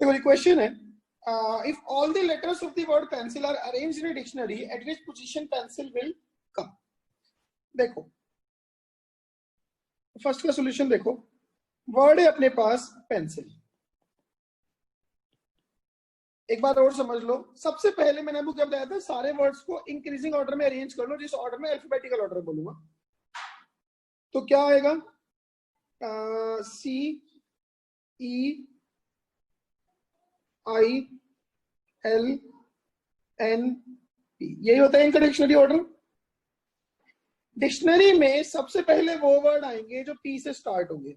देखो क्वेश्चन है, if all the letters of the word pencil are arranged in a dictionary, at which position pencil will come? देखो first का solution देखो, word है अपने पास pencil. एक बार और समझ लो, सबसे पहले मैंने आपको क्या बताया था, सारे वर्ड्स को इंक्रीजिंग ऑर्डर में अरेंज कर लो, जिस ऑर्डर में अल्फाबेटिकल ऑर्डर बोलूंगा। तो क्या आएगा, सी ई आई एल एन पी, यही होता है इनका डिक्शनरी ऑर्डर। डिक्शनरी में सबसे पहले वो वर्ड आएंगे जो पी से स्टार्ट होंगे।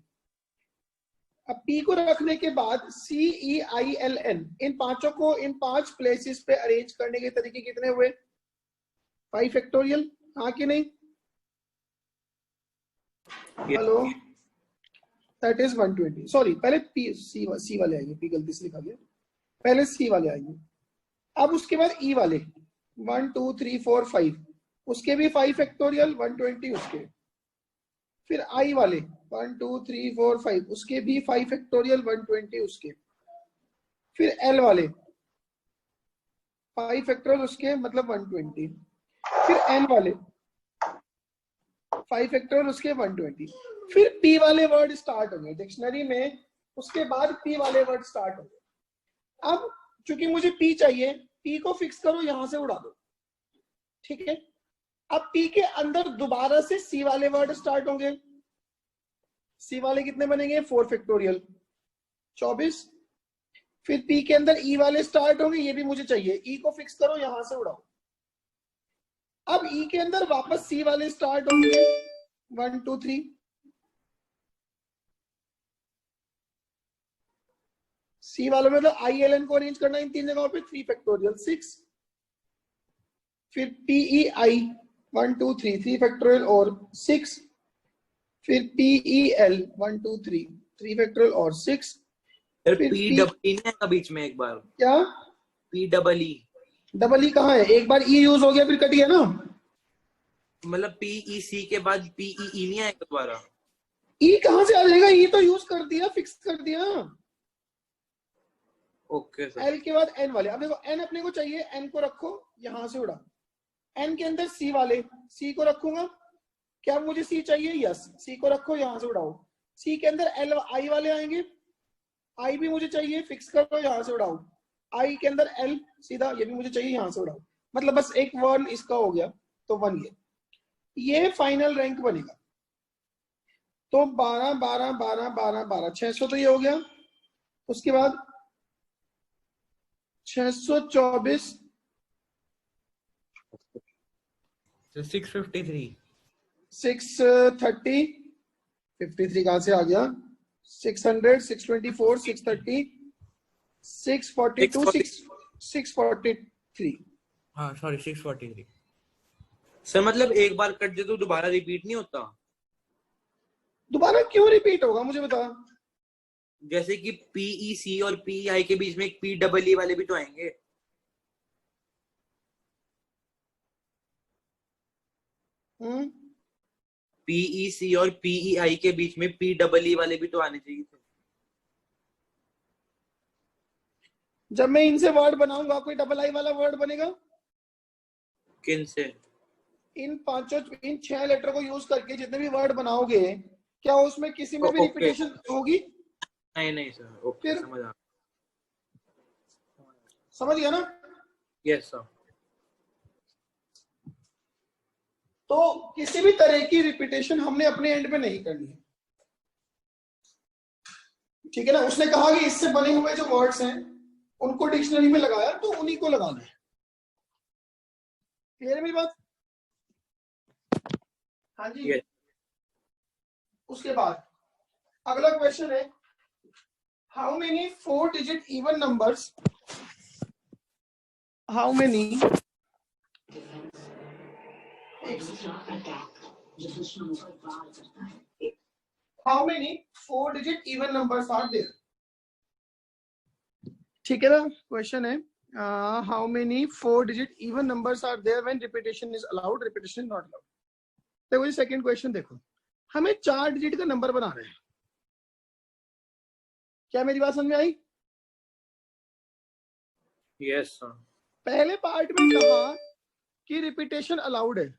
अब पी को रखने के बाद सी ई आई एल एन, इन पांचों को इन 5 प्लेसेस पे अरेंज करने के तरीके कितने हुए, 5 फैक्टोरियल, हाँ कि नहीं? Hello, that is 120। सॉरी, पहले पी सी वाले आएंगे, पी गलती से लिखा गया, पहले सी वाले आएंगे। अब उसके बाद ई वाले 1 2 3 4 5, उसके भी 5 फैक्टोरियल 120 उसके। फिर आई वाले 1 2 3 4 5, उसके भी 5 फैक्टोरियल 120 उसके। फिर एल वाले 5 फैक्टोरियल उसके, मतलब 120। फिर एन वाले 5 फैक्टोरियल उसके 120। फिर पी वाले वर्ड स्टार्ट होंगे डिक्शनरी में, उसके बाद पी वाले वर्ड स्टार्ट होंगे। अब चूंकि मुझे पी चाहिए, पी को फिक्स करो, यहां से उड़ा दो, ठीक है। अब पी के अंदर दोबारा से सी वाले वर्ड स्टार्ट होंगे। सी वाले कितने बनेंगे, 4 फैक्टोरियल 24। फिर पी के अंदर ई वाले स्टार्ट होंगे, ये भी मुझे चाहिए, ई को फिक्स करो, यहां से उड़ाओ। अब ई के अंदर वापस सी वाले स्टार्ट होंगे 1 2 3। सी वालों में मतलब आई एल एन को अरेंज करना इन 3 जगहों पे, 3 फैक्टोरियल 6। फिर पीई आई 1 2 3 फैक्टोरियल और 6। फिर पीई एल 1 2 3 फैक्टोरियल और 6। फिर पी डबल ई नहीं बीच में एक बार, क्या P double E? Double E कहाँ है, एक बार ई यूज हो गया फिर कट गया ना, मतलब पीई सी के बाद पीई ई नहीं आएगा दोबारा? ई कहाँ से आ जाएगा, ई तो यूज कर दिया, फिक्स कर दिया। Okay sir. एल के बाद एन वाले, अब देखो एन अपने को चाहिए, एन को रखो, यहां से उड़ा। एन के अंदर सी वाले, सी को रखूंगा, क्या मुझे सी चाहिए, यस, सी को रखो, यहां से उड़ाओ। सी के अंदर एल आई वाले आएंगे, आई भी मुझे चाहिए, फिक्स करो, यहां से उड़ाओ। आई के अंदर एल सीधा, ये भी मुझे चाहिए, यहां से उड़ाओ। मतलब बस एक वन इसका हो गया, तो 1 ये फाइनल रैंक बनेगा। तो 12 12 12 12 12 600 तो ये हो गया। उसके बाद 624 653 630 53 कहां से आ गया, 600 624 630 642 643। हाँ सॉरी 643 सर। मतलब एक बार कट दे तो दोबारा रिपीट नहीं होता? दोबारा क्यों रिपीट होगा मुझे बता। जैसे कि पीई सी और पीई आई के बीच में एक पी डबल ई वाले भी तो आएंगे। पीई सी और पीई आई के बीच में पी डबल ई वाले भी तो आने चाहिए थे। जब मैं इनसे वर्ड बनाऊंगा, कोई डबल आई वाला वर्ड बनेगा? किन से? इन 6 लेटर को यूज करके जितने भी वर्ड बनाओगे, क्या उसमें किसी में भी रिपीटेशन होगी? नहीं नहीं सर। ओके, समझ गया ना? Yes sir. तो किसी भी तरह की रिपीटेशन हमने अपने एंड पे नहीं करनी है, ठीक है ना। उसने कहा कि इससे बने हुए जो वर्ड्स हैं उनको डिक्शनरी में लगाया, तो उन्हीं को लगाना है। क्लियर है मेरी बात? हाँ जी। उसके बाद अगला क्वेश्चन है, how many 4 digit even numbers, how many how many 4 digit even numbers are there? ठीक है ना, क्वेश्चन है how many 4 digit even numbers are there when repetition is allowed, repetition is not allowed। देखो ये second question देखो, हमें 4 digit का number बना रहे हैं। क्या मेरी बात समझ में आई? Yes sir. पहले पार्ट में कहा कि रिपीटेशन अलाउड है,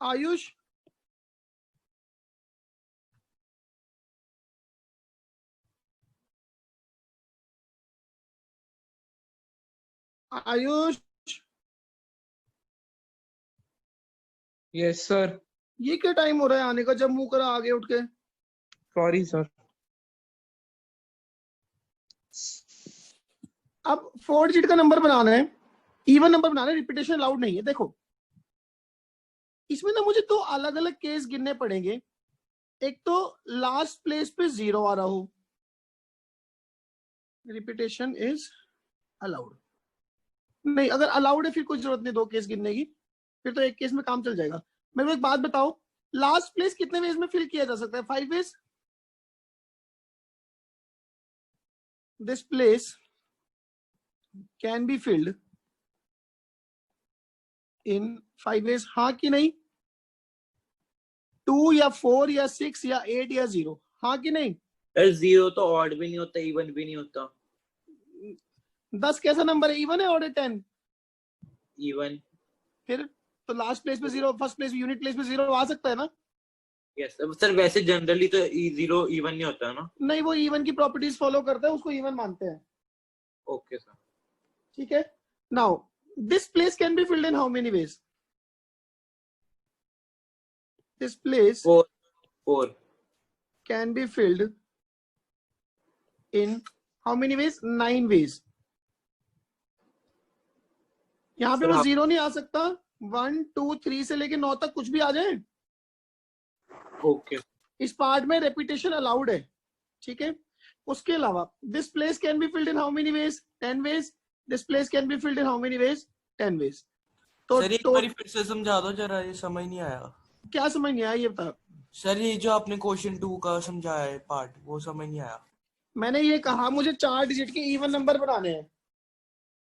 आयुष आयुष यस सर। ये क्या टाइम हो रहा है आने का, जब मुंह करा आगे उठ के। Sorry sir. अब 4 डिजिट का नंबर बनाना है, इवन नंबर बनाना है, रिपीटेशन अलाउड नहीं है। देखो इसमें ना मुझे दो अलग अलग केस गिनने पड़ेंगे। एक तो लास्ट प्लेस पे 0 आ रहा हो, रिपीटेशन इज अलाउड। नहीं, अगर अलाउड है फिर कोई जरूरत नहीं दो केस गिनने की, फिर तो एक केस में काम चल जाएगा। मेरे को एक बात बताओ, लास्ट प्लेस कितने वेज में फिल किया जा सकता है? 5 ways. This place can be filled in 5 ways, हाँ कि नहीं? 2 या 4 या 6 या 8 या 0, हाँ कि नहीं? 0 तो ऑड भी नहीं होता, इवन भी नहीं होता। 10 कैसा नंबर है, इवन है और 10? इवन। फिर तो लास्ट प्लेस पे 0, फर्स्ट प्लेस यूनिट प्लेस पे 0 आ सकता है ना? यस सर, वैसे जनरली तो 0 इवन नहीं होता है ना। नहीं, वो इवन की प्रॉपर्टीज फॉलो करता है, उसको इवन मानते हैं। Okay sir. ठीक है। Now this place can be filled in how many veg? This place 4 can be filled in how many ways? 9 ways. यहां पे Sir, वो 0 नहीं आ सकता, 1 2 3 से लेके 9 तक कुछ भी आ जाए। ओके। इस पार्ट में रेपिटेशन अलाउड है, ठीक है। उसके अलावा this place can be filled in how many ways? 10 ways. This place can be filled in how many ways? 10 ways. तो सर एक बार फिर से समझा दो जरा, ये समझ नहीं आया। क्या समझ नहीं आया ये बता। सर ये जो आपने क्वेश्चन 2 का समझाया है पार्ट, वो समझ नहीं आया। मैंने ये कहा मुझे 4 डिजिट के इवन नंबर बनाने हैं,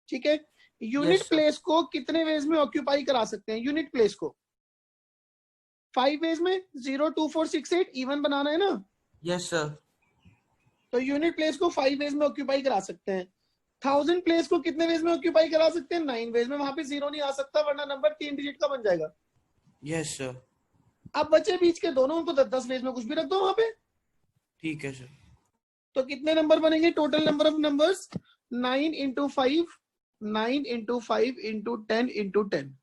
ठीक है। Unit Yes, sir. प्लेस को कितने वेज में ऑक्यूपाई करा सकते हैं? यूनिट प्लेस को 5 वेज में, 0 2 4 6 8 इवन बनाना है ना, यस सर। तो यूनिट प्लेस को 5 वेज में ऑक्यूपाई करा सकते हैं। 1000 प्लेस को कितने वेज में ऑक्यूपाई करा सकते हैं? 9 वेज में। वहां पे 0 नहीं आ सकता, वरना नंबर 3 डिजिट का बन जाएगा। Yes sir. अब बचे बीच के दोनों, उनको 10 वेज में कुछ भी रख दो वहां पे। ठीक है सर। तो कितने नंबर बनेंगे? Total number of numbers 9 into 5, 9 into 5 into 10 into 10,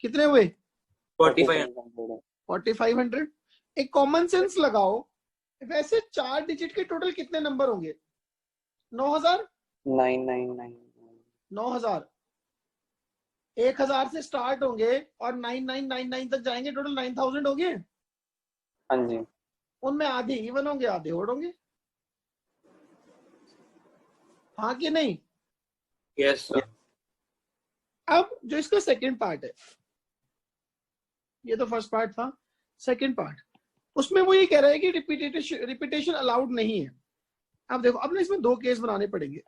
कितने हुए? 4500। एक कॉमन सेंस लगाओ, वैसे 4 डिजिट के टोटल कितने नंबर होंगे? 9000। 9000 1000 से स्टार्ट होंगे और 9999 तक जाएंगे, टोटल 9000 हो गए। हाँ जी। उनमें आधे इवन होंगे, आधे ओड होंगे, हाँ कि नहीं? Yes sir. अब जो इसका सेकंड पार्ट है, ये तो फर्स्ट पार्ट था, सेकंड पार्ट, उसमें वो ये कह रहा है कि रिपीटेशन अलाउड नहीं है। अब देखो, अब ना इसमें दो केस बनाने पड़ेंगे।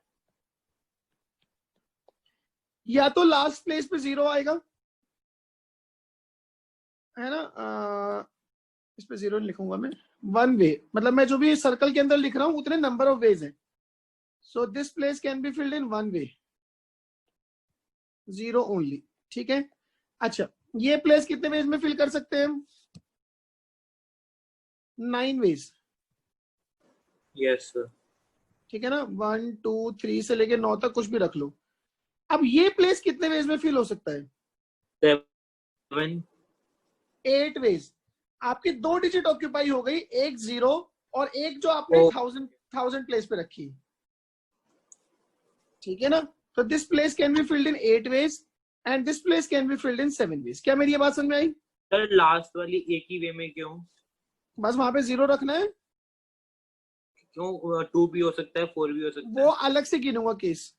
या तो लास्ट प्लेस पे 0 आएगा, है ना, इस पे 0 लिखूंगा मैं, 1 वे, मतलब मैं जो भी सर्कल के अंदर लिख रहा हूं उतने नंबर ऑफ वेज हैं। So this place can be filled in 1 way, 0 only, ठीक है। अच्छा, ये प्लेस कितने वेज में फिल कर सकते हैं हम? 9 वेज, यस सर। ठीक है ना। 1 2 3 से लेके 9 तक कुछ भी रख लो। अब ये प्लेस कितने वेज में फिल हो सकता है? 7 8 वेज। आपकी 2 डिजिट ऑक्यूपाई हो गई, एक 0 और एक जो आपने 1000 प्लेस पे रखी, ठीक है ना। तो this place can be filled in 8 ways and this place can be filled in 7 ways. क्या मेरी ये बात समझ में आई? सर लास्ट वाली एक ही वे में क्यों? बस वहां पे 0 रखना है। क्यों? 2 भी हो सकता है, 4 भी हो सकता वो है। अलग से गिनूंगा केस।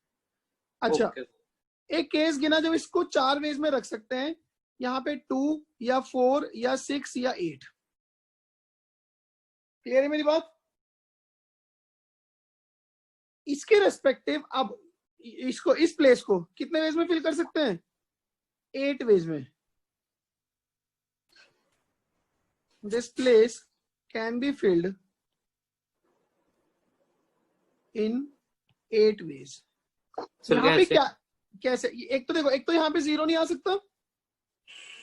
अच्छा, ओके। एक केस गिना जब इसको 4 वेज में रख सकते हैं, यहाँ पे 2 या 4 या 6 या 8। क्लियर है मेरी बात? इसके रेस्पेक्टिव अब इसको, इस प्लेस को कितने वेज में फिल कर सकते हैं? 8 वेज में। This place can be filled in 8 ways. Sir यहाँ पे कैसे? क्या कैसे, एक तो देखो, एक तो यहाँ पे 0 नहीं आ सकता,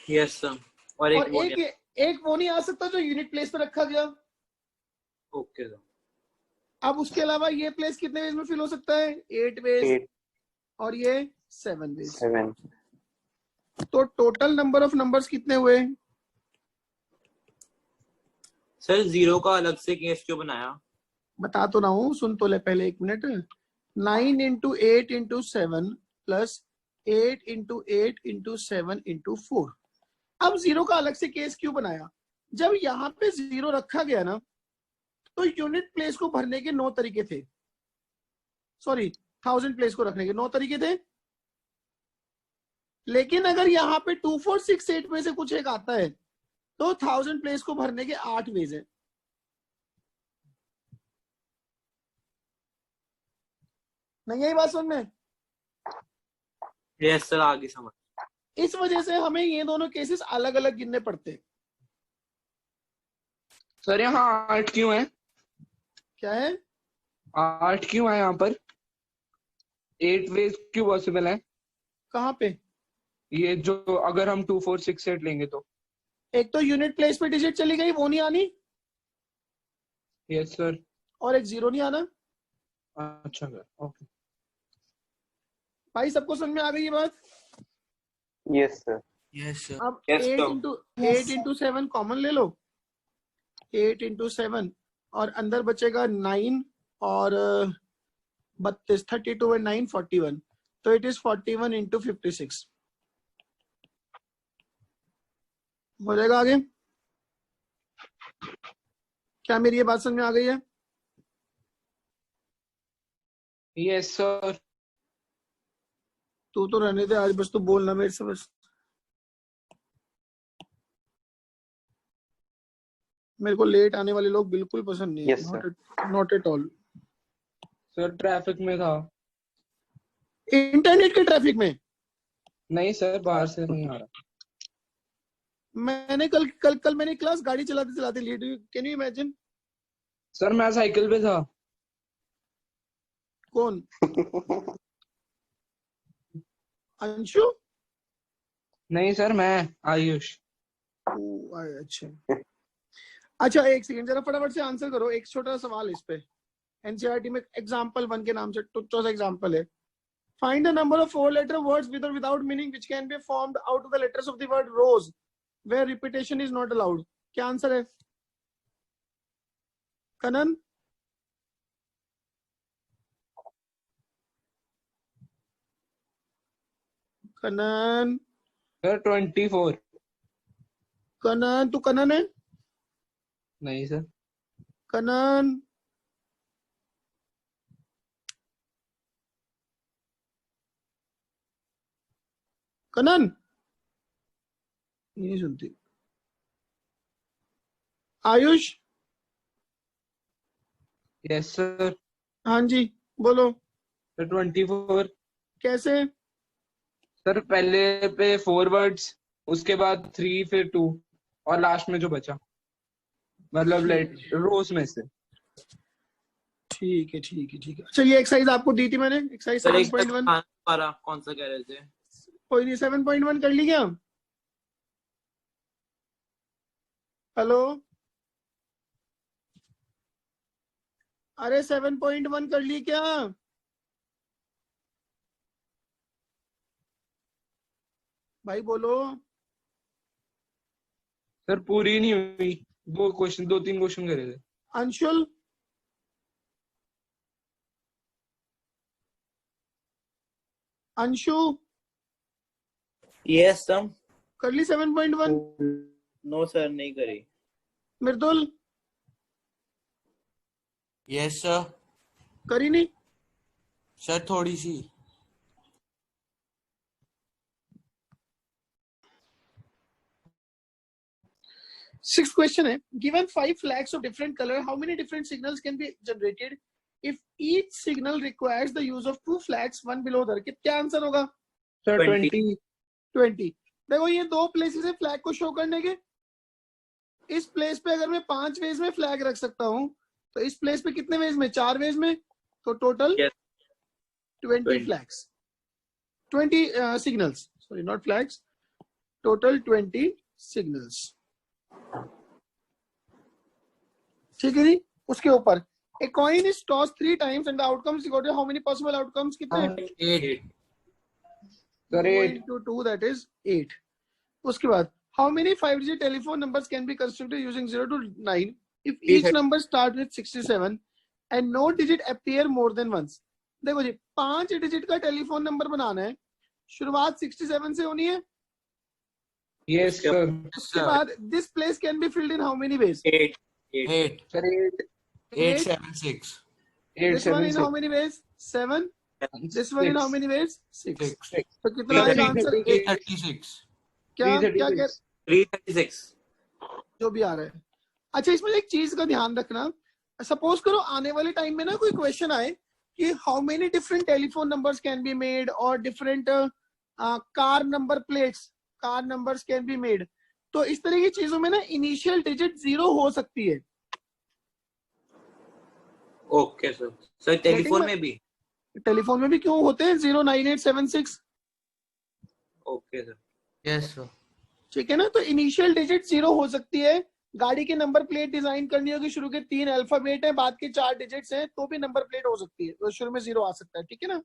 यस सर, और एक और वो एक वो नहीं आ सकता जो यूनिट प्लेस पे रखा गया. Okay sir. अब उसके अलावा ये प्लेस कितने वेज में फिल हो सकता है? 8 वेज 8 और ये 7 वेज. 7 तो टोटल नंबर ऑफ नंबर्स कितने हुए? सर 0 का अलग से केस क्यों बनाया? बता तो रहा हूँ, सुन तो ले पहले 1 minute. 9 into 8 into 7 plus 8 into 8 into 7 into 4. अब 0 का अलग से केस क्यों बनाया? जब यहाँ पे 0 रखा गया ना, तो यूनिट प्लेस को भरने के 9 तरीके थे. सॉरी, 1000 प्लेस को रखने के 9 तरीके थे. लेकिन अगर यहाँ पे 2 4 6 8 में से कुछ एक आता है तो 1000 प्लेस को भरने के 8 वेज है. नहीं यही बात समझ में? यस सर, आगे समझ. इस वजह से हमें ये दोनों केसेस अलग अलग गिनने पड़ते हैं. सर यहाँ 8 क्यों है? क्या है? 8 क्यों है यहाँ पर? 8 वेज क्यों पॉसिबल है? कहाँ पे? ये जो अगर हम 2 4 6 8 लेंगे तो. एक तो यूनिट प्लेस पे डिजिट चली गई, वो नहीं आनी, यस सर. और एक 0 नहीं आना. अच्छा सर, ओके. भाई सबको समझ में आ गई ये बात? Yes sir. Yes sir. अब Yes, 8 into 7 कॉमन ले लो. 8 into 7 और अंदर बचेगा 9 और 32, 32 and 9 41. तो इट इज 41 into 56. हो जाएगा आगे? क्या मेरी ये बात समझ में आ गई है? Yes sir. तू तो रहने दे आज, बस तू बोलना मेरे से बस. मेरे को लेट आने वाले लोग बिल्कुल पसंद नहीं है. Yes, sir. Not at all. Sir traffic में था. इंटरनेट के ट्रैफिक में? नहीं सर, बाहर से नहीं आ रहा. मैंने कल मैंने क्लास गाड़ी चलाते चलाते लेट हुई. Can you imagine? सर मैं साइकिल पे था. कौन? अंशु? नहीं सर, मैं आयुष. अच्छा अच्छा, एक सेकंड, जरा फटाफट से आंसर करो. एक छोटा सवाल इस पे, एनसीईआरटी में एग्जांपल 1 के नाम से टुच्चो सा एग्जांपल है. Find the number of 4 letter words with or without meaning which can be formed out of the letters of the word rose where repetition is not allowed. क्या आंसर है? Kanan? Kanan? Sir 24. Kanan, तू कनन है? नहीं सर. कनन? कनन नहीं सुनती. Ayush? Yes sir. हाँ जी बोलो. सर 24. कैसे? सर पहले पे 4 वर्ड्स, उसके बाद 3, फिर 2 और लास्ट में जो बचा, मतलब रोज में से. ठीक है ठीक है ठीक है. अच्छा, ये एक्सरसाइज आपको दी थी मैंने, एक्सरसाइज सर एक 7.1. कौन सा कह रहे थे? कोई नहीं, 7.1 कर ली क्या? हेलो, अरे 7.1 कर ली क्या? भाई बोलो. सर पूरी नहीं हुई, 2-3 क्वेश्चन करे थे. अंशुल? Anshu yes sir. कर ली 7.1? नो सर, नहीं करी. Mridul yes sir. करी नहीं? सर थोड़ी सी. सिक्स्थ क्वेश्चन है, given 5 flags of different color, how many different signals can be generated if each signal requires the use of 2 flags one below the other? क्या answer होगा? Sir 20. 20. देखो ये 2 places है फ्लैग को show करने के. इस प्लेस पे अगर मैं 5 वेज में फ्लैग रख सकता हूँ, तो इस प्लेस पे कितने वेज में? 4 वेज में. तो total Yes. 20 20. flags, 20 signals, sorry not flags, total 20 signals. ठीक है जी. उसके ऊपर a coin is tossed 3 times and the outcomes got how many possible outcomes कितने? 8. Sir, 2 8. into 2 that is 8. उसके बाद how many 5-digit telephone numbers can be constructed using 0 to 9 if each 330. number start with 67 and no digit appear more than once? देखो जी 5 digit का telephone number बनाना है, शुरुआत 67 से होनी है. Yes, sir. उसके बाद this place can be filled in how many ways? 8. 8. 8. Sir, 8. 8, 7, 6. 8, This one 7, in 6. how many ways? 7. This one in how many ways? 6. 6. तो कितना आएगा आंसर? 336. क्या क्या 336. 336. जो भी आ रहा है. अच्छा इसमें एक चीज का ध्यान रखना, सपोज करो आने वाले टाइम में ना कोई क्वेश्चन आए कि how many different telephone numbers can be made और different car number plates, car numbers can be made, तो इस तरह की चीजों में ना इनिशियल डिजिट 0 हो सकती है. Okay sir. सर टेलीफोन में भी? टेलीफोन में भी क्यों होते हैं 09876? Okay sir. Yes, sir. ठीक है ना. तो इनिशियल डिजिट 0 हो सकती है. गाड़ी की नंबर प्लेट डिजाइन करनी होगी, शुरू के 3 अल्फाबेट है, बाद के 4 डिजिट्स हैं, तो भी नंबर प्लेट हो सकती है, तो शुरू में 0 आ सकता है. ठीक है ना.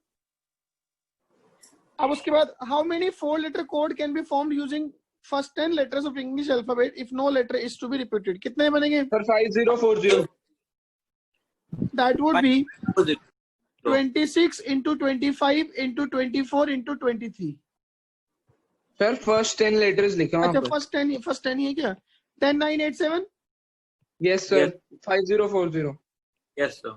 अब उसके बाद how many 4 letter code can be formed using first 10 letters of English alphabet if no letter is to be repeated? कितने बनेंगे? Sir, 5040. That would be 4. 26 into 25 into 24 into 23. Sir, first 10 letters लिखे वहाँ अच्छा पर. फर्स्ट 10 ही है क्या? 10987. Yes, sir. Yes. 5040. Yes sir.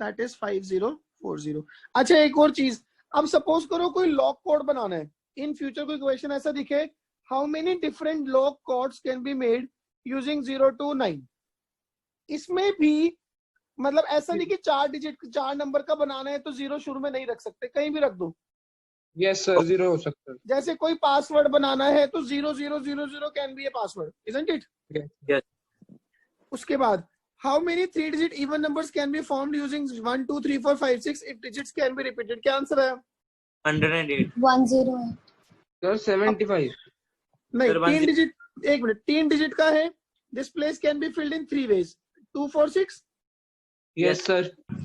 That is 5040. अच्छा एक और चीज, अब सपोज करो कोई लॉक कोड बनाना है, इन फ्यूचर कोई क्वेश्चन ऐसा दिखे how many different lock codes can be made using 0 to 9. इसमें भी मतलब ऐसा नहीं कि 4 डिजिट 4 नंबर का बनाना है तो 0 शुरू में नहीं रख सकते, कहीं भी रख दो. Yes, sir. 0 हो सकता है. जैसे कोई पासवर्ड बनाना है तो 0000 can be a password, isn't it? Yes. Yes. उसके बाद how many 3 digit even numbers can be formed using 1 2 3 4 5 6 if digits can be repeated? क्या आंसर है? 108. 108. Sir, 75. नहीं, Sir, 3 डिजिट, एक मिनट, 3 डिजिट का है. This place can be filled in 3 ways. 2 4 6. Yes, sir.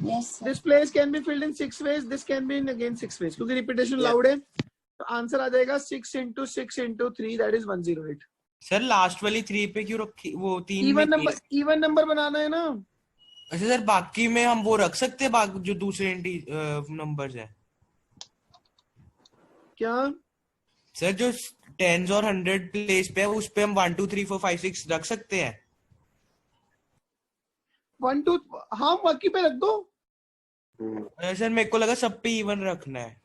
Yes, sir. This place can be filled in 6 ways. This can be in again 6 ways, क्योंकि repetition Yes. Loud है. तो answer आ जाएगा 6 into 6 into 3 that is 108. Sir last वाली 3 पे क्यों रखी? वो 3 इवन में नंबर, इवन नंबर बनाना है ना. अच्छा सर बाकी में हम वो रख सकते हैं, बाकी जो दूसरे नंबर्स हैं क्या? सर जो 10s और 100 प्लेस पे है उस पे हम 1 2 3 4 5 6 रख सकते हैं. 1 2, हाँ बाकी पे रख दो. सर मेरे को लगा सब पे इवन रखना है.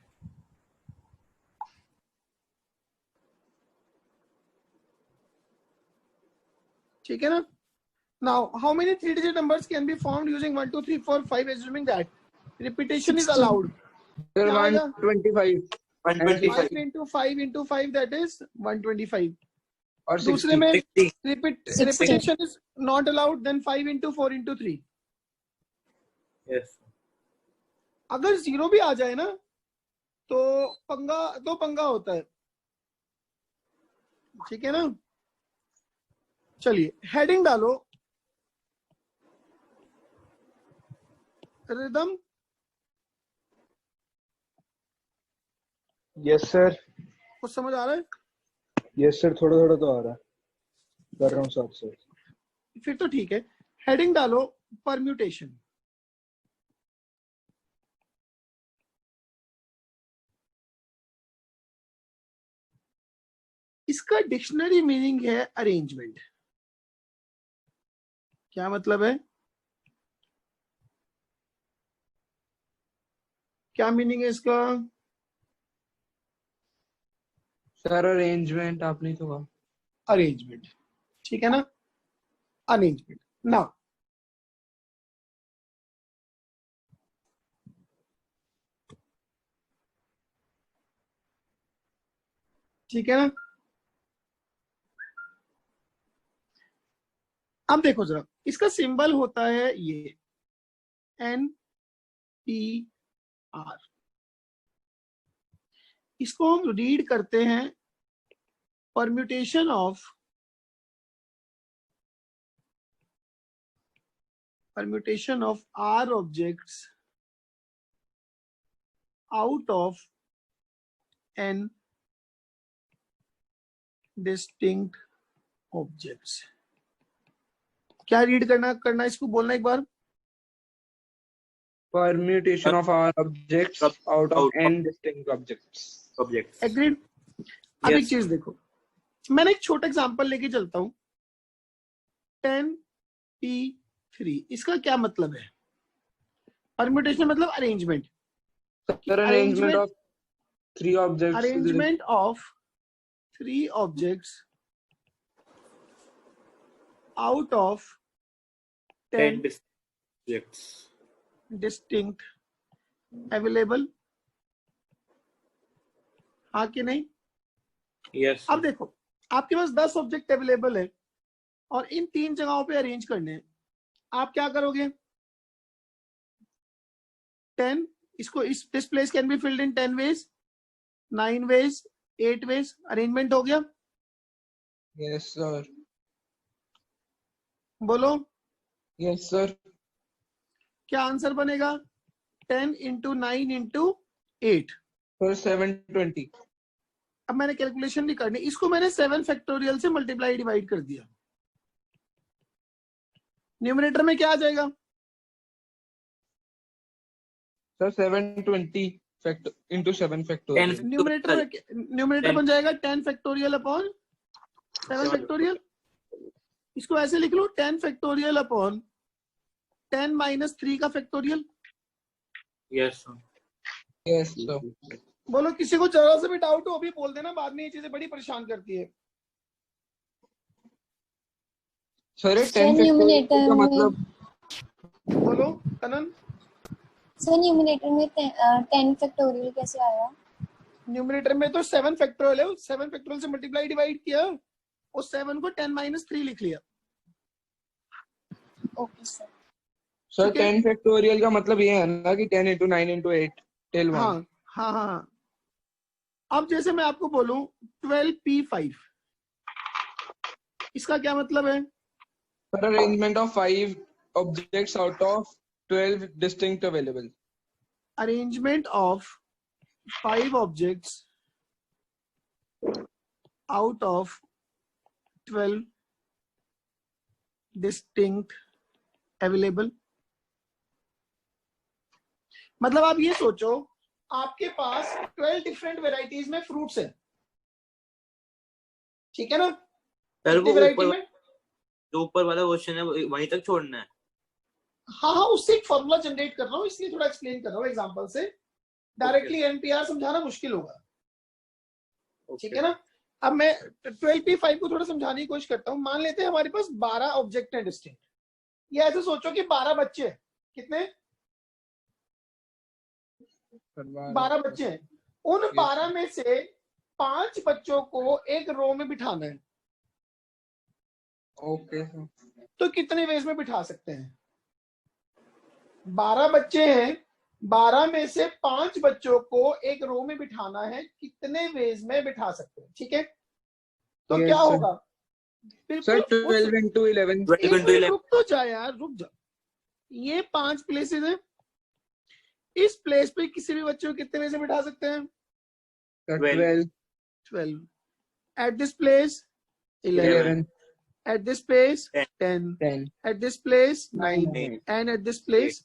ठीक है ना. Now, how many 3 digit numbers can be formed using 1 2 3 4 5 assuming that repetition is 16. allowed? Sir, क्या आएगा? 125. 125. 5 into 5 into 5 that is 125. और दूसरे 60. में 60. repetition is not allowed, then 5 into 4 into 3. Yes. अगर 0 भी आ जाए ना तो पंगा होता है. ठीक है ना. चलिए हेडिंग डालो, रिदम. Yes sir. कुछ समझ आ रहा है? यस सर, थोड़ा थोड़ा तो आ रहा है, कर रहा हूँ साथ से. फिर तो ठीक है. हेडिंग डालो परम्यूटेशन. इसका डिक्शनरी मीनिंग है अरेंजमेंट. क्या मतलब है? क्या मीनिंग है इसका? सर अरेंजमेंट आपने तो कहा. अरेंजमेंट. ठीक है ना. अरेंजमेंट. नाउ ठीक है ना. अब देखो जरा, इसका सिंबल होता है ये N पी आर। इसको हम रीड करते हैं permutation of r objects out of N distinct objects. क्या रीड करना इसको बोलना एक बार। Permutation of our objects out of n distinct objects. Agreed. अब Yes. एक चीज देखो, मैंने एक छोटा एग्जांपल लेके चलता हूं। 10p3 इसका क्या मतलब है? परम्यूटेशन मतलब arrangement. Sir, arrangement of three objects. Arrangement of 3 objects out of 10 objects. Distinct available. हाँ कि नहीं? Yes. अब देखो, आपके पास 10 ऑब्जेक्ट अवेलेबल है और इन 3 जगहों पे अरेंज करने हैं। आप क्या करोगे? 10 इसको this place can be filled in 10 ways, 9 ways, 8 ways. Arrangement हो गया? Yes, sir. बोलो Yes, sir. क्या आंसर बनेगा? 10 इंटू 9 इंटू 8। Sir, 720. अब मैंने कैलकुलेशन नहीं करनी, इसको मैंने 7 फैक्टोरियल से मल्टीप्लाई डिवाइड कर दिया। न्यूमरेटर में क्या आ जाएगा? Sir, 720 into 7 factorial. न्यूमरेटर बन जाएगा 10 फैक्टोरियल अपॉन 7 फैक्टोरियल। इसको ऐसे लिख लो 10 फैक्टोरियल अपॉन 10 माइनस 3 का factorial. Yes. sir. Yes, sir. बोलो किसी को जरा से भी डाउट हो अभी बोल देना, बाद में ये चीजें बड़ी परेशान करती है। Sir, ये 10 Sir, factorial numerator का में मतलब बोलो कनन। सर न्यूमरेटर में 10 फैक्टोरियल कैसे आया? न्यूमरेटर में तो 7 फैक्टोरियल है, 7 फैक्टोरियल से मल्टीप्लाई डिवाइड किया और 7 को 10 माइनस 3 लिख लिया। Okay sir. सर ठीक है? 10 फैक्टोरियल का मतलब ये है ना कि 10 into 9 into 8 till 1. हाँ हाँ हाँ। अब जैसे मैं आपको बोलूं 12p5, इसका क्या मतलब है? Sir, arrangement of 5 objects out of 12 distinct available. Arrangement of 5 objects out of 12 distinct available. मतलब आप ये सोचो, आपके पास 12 डिफरेंट वेराइटीज में फ्रूट्स हैं, ठीक है ना? सर कितनी वो वैरायटी ऊपर में? जो ऊपर वाला क्वेश्चन है वहीं तक छोड़ना है। हाँ हाँ, उससे एक फॉर्मूला जनरेट कर रहा हूँ, इसलिए थोड़ा एक्सप्लेन कर रहा हूँ एग्जांपल से। डायरेक्टली एनपीआर समझाना मुश्किल होगा, ठीक है ना? अब मैं 12p5 को थोड़ा समझाने की कोशिश करता हूँ। मान लेते हैं हमारे पास 12 ऑब्जेक्ट हैं डिस्टिंक्ट। ये ऐसे सोचो कि 12 बच्चे हैं। कितने? 12 बच्चे हैं। उन 12 में से 5 बच्चों को एक रो में बिठाना है। Okay sir. तो कितने वेज में बिठा सकते हैं? 12 बच्चे हैं, 12 में से 5 बच्चों को एक रो में बिठाना है, कितने वेज में बिठा सकते हैं? ठीक है, तो Yes, क्या sir. होगा? Sir 12 into 11. 12 into 11. रुक तो जा यार, रुक जा। ये 5 प्लेसेस हैं। इस प्लेस पे किसी भी बच्चे को कितने वेज में बिठा सकते हैं? Sir, 12. 12. At this place 11. 11, At this place 10. 10, At this place 9. 9. And at this place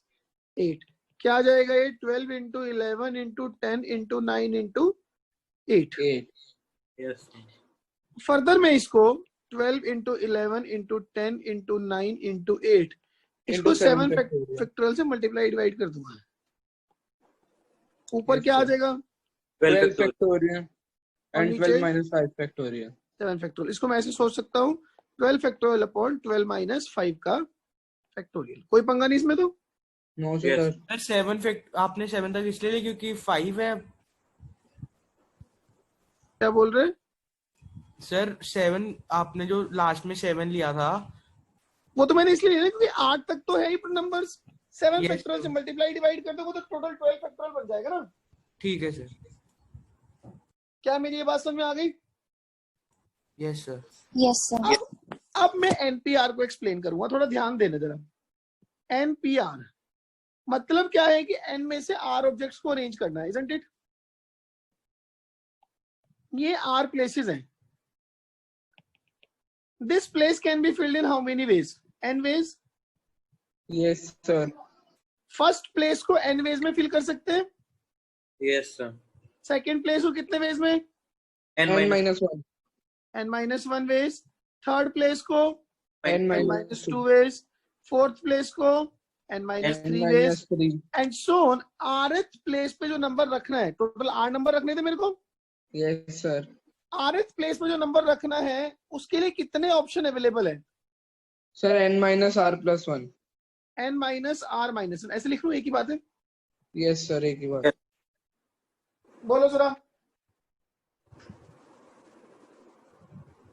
8. क्या आ जाएगा ये? 12 into 11 into 10 into 9 into 8. 8. Yes. Further मैं इसको 12 into 11 into 10 into 9 into 8 इसको Into 7 7 factorial. फैक्टोरियल से मल्टीप्लाई डिवाइड कर दूंगा। ऊपर Yes, क्या आ sir. जाएगा? 12 12 factorial और and नीचे? 12 minus 5 factorial. 7 फैक्टोरियल। इसको मैं ऐसे सोच सकता हूँ 12 फैक्टोरियल अपॉन 12 माइनस 5 का फैक्टोरियल। कोई पंगा नहीं इसमें तो? No, Yes. sir. Sir 7 fact आपने 7 तक इसलिए लिया क्योंकि 5 है। क्या बोल रहे? सर 7 आपने जो लास्ट में 7 लिया था। वो तो मैंने इसलिए लिया क्योंकि 8 तक तो है ही नंबर्स। 7 Yes, फैक्टोरियल से sir. मल्टीप्लाई डिवाइड कर दोगे तो टोटल 12 फैक्टोरियल बन जाएगा ना। ठीक है सर. क्या मेरी ये बात समझ में आ गई? Yes sir. Yes, sir. अब मैं एनपीआर को एक्सप्लेन करूंगा, थोड़ा ध्यान देना जरा। एनपीआर मतलब क्या है कि एन में से आर ऑब्जेक्ट्स को अरेंज करना है, इजंट इट? ये आर प्लेसेस हैं। This place can be filled in how many ways? N ways. Yes sir. First place को एन वेज में फिल कर सकते हैं। Yes sir. सेकेंड प्लेस को कितने वेज में? n minus -1. n-1 ways. Third place को n-2. n-2 ways. Fourth place को n-3 ways, n-3. And so on. rth place पे जो नंबर रखना है, टोटल 8 नंबर रखने थे मेरे को। Yes sir. rth प्लेस पे जो नंबर रखना है उसके लिए कितने ऑप्शन अवेलेबल है? Sir n-r+1. n-r-1, ऐसे लिख लो, एक ही बात है। यस सर, एक ही बात. बोलो जरा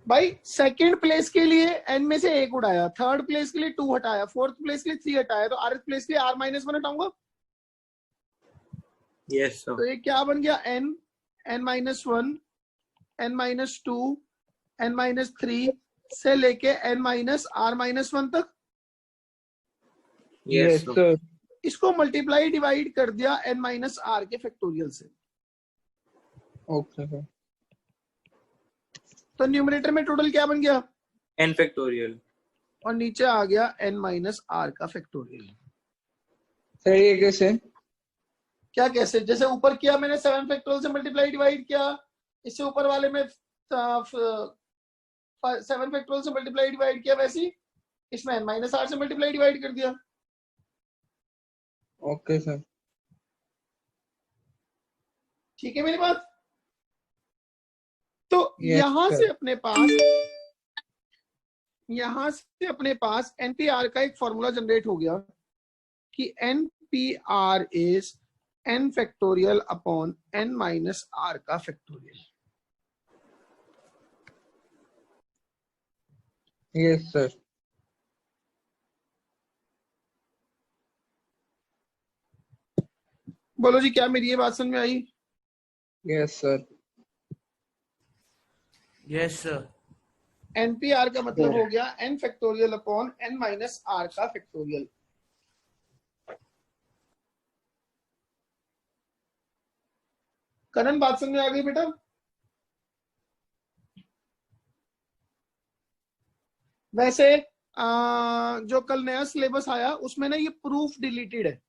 भाई। सेकंड प्लेस के लिए n में से 1 उड़ाया, थर्ड प्लेस के लिए 2 हटाया, फोर्थ प्लेस के लिए 3 हटाया, तो rth प्लेस के लिए r-1 हटाऊंगा। यस तो सर। ये क्या बन गया? n, n-1, n-2, n-3 से लेके n-r-1 तक। Yes sir. इसको मल्टीप्लाई डिवाइड कर दिया n-r के फैक्टोरियल से। Okay sir. तो न्यूमरेटर में टोटल क्या बन गया? n factorial. और नीचे आ गया n-r का फैक्टोरियल। सर ये कैसे? क्या कैसे? जैसे ऊपर किया मैंने 7 फैक्टोरियल से मल्टीप्लाई डिवाइड किया, इससे ऊपर वाले में 7 फैक्टोरियल से मल्टीप्लाई डिवाइड किया, वैसे इसमें n-r से मल्टीप्लाई डिवाइड कर दिया। Okay sir. ठीक है मेरी बात? तो Yes, यहां sir. से अपने पास एनपीआर का एक फॉर्मूला जनरेट हो गया कि NPR is n factorial upon n-r का फैक्टोरियल। Yes sir. बोलो जी, क्या मेरी ये बात समझ में आई? Yes sir. Yes sir. NPR का मतलब हो गया n फैक्टोरियल अपॉन n-r का फैक्टोरियल। करण, बात समझ में आ गई बेटा? वैसे जो कल नया सिलेबस आया उसमें ना ये प्रूफ डिलीटेड है।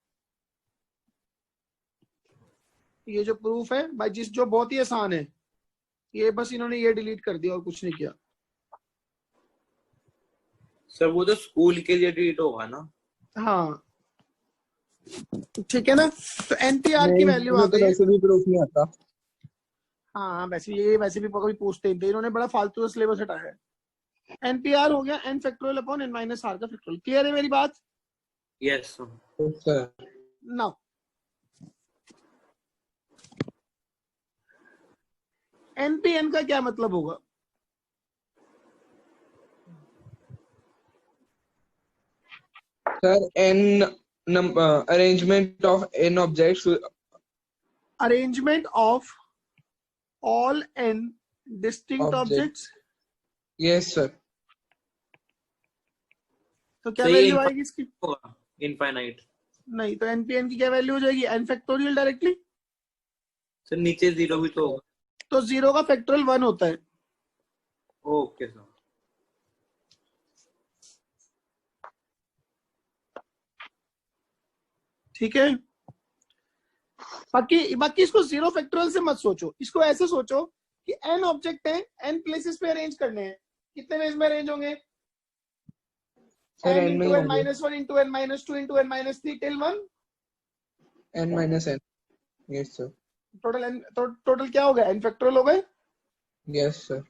ये जो प्रूफ है भाई, जो बहुत ही आसान है, ये बस इन्होंने ये डिलीट कर दिया और कुछ नहीं किया। सर वो तो स्कूल के लिए डिलीट होगा ना? हाँ ठीक है ना। तो एनपीआर की वैल्यू आ तो गई। वैसे भी प्रूफ नहीं आता. हाँ वैसे भी कभी पूछते ही थे, इन्होंने बड़ा फालतू सिलेबस हटाया है। एनपीआर हो गया n फैक्टोरियल अपॉन n-r का फैक्टोरियल। क्लियर है मेरी बात? Yes sir. नाउ npn का क्या मतलब होगा? Sir n number arrangement of n objects. Arrangement of all n distinct objects. Yes sir. तो क्या सही वैल्यू है, आएगी इसकी? होगा इनफाइनाइट। नहीं, तो npn की क्या वैल्यू हो जाएगी? n factorial directly. सर नीचे 0 भी तो होगा। तो 0 का फैक्टोरियल 1 होता है। Okay sir. ठीक है। बाकी इसको 0 फैक्टोरियल से मत सोचो, इसको ऐसे सोचो कि n ऑब्जेक्ट है, n प्लेसेस पे अरेंज करने हैं। कितने वेज में अरेंज होंगे? सर n n में into ही n होंगे. minus 1 into n minus 2 into n minus 3 till 1। n-n. Yes sir. Total क्या हो गया? n फैक्टोरियल हो गए। Yes sir.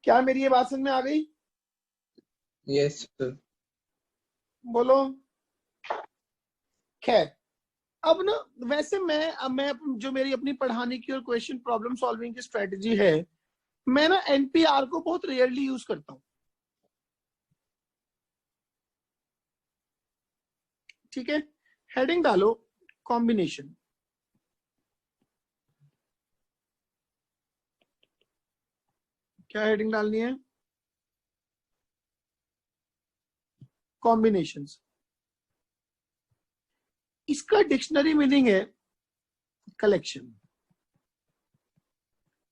क्या मेरी ये बात समझ में आ गई? Yes sir. बोलो। खैर, अब ना वैसे मैं जो मेरी अपनी पढ़ाने की और क्वेश्चन प्रॉब्लम सॉल्विंग की स्ट्रेटजी है, मैं ना एनपीआर को बहुत रेयरली यूज करता हूं। ठीक है, हेडिंग डालो कॉम्बिनेशन। क्या हेडिंग डालनी है? कॉम्बिनेशंस। इसका डिक्शनरी मीनिंग है कलेक्शन।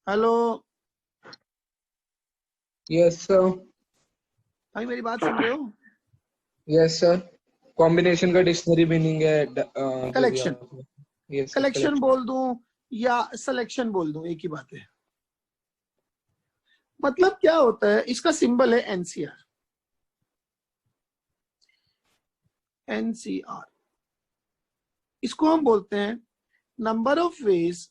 Hello yes sir. भाई, मेरी बात सुन रहे हो? Yes sir. कॉम्बिनेशन का डिक्शनरी मीनिंग है कलेक्शन। यस कलेक्शन बोल दूं या सिलेक्शन बोल दूं, एक ही बात है। मतलब क्या होता है, इसका सिंबल है एनसीआर। एनसीआर इसको हम बोलते हैं number of ways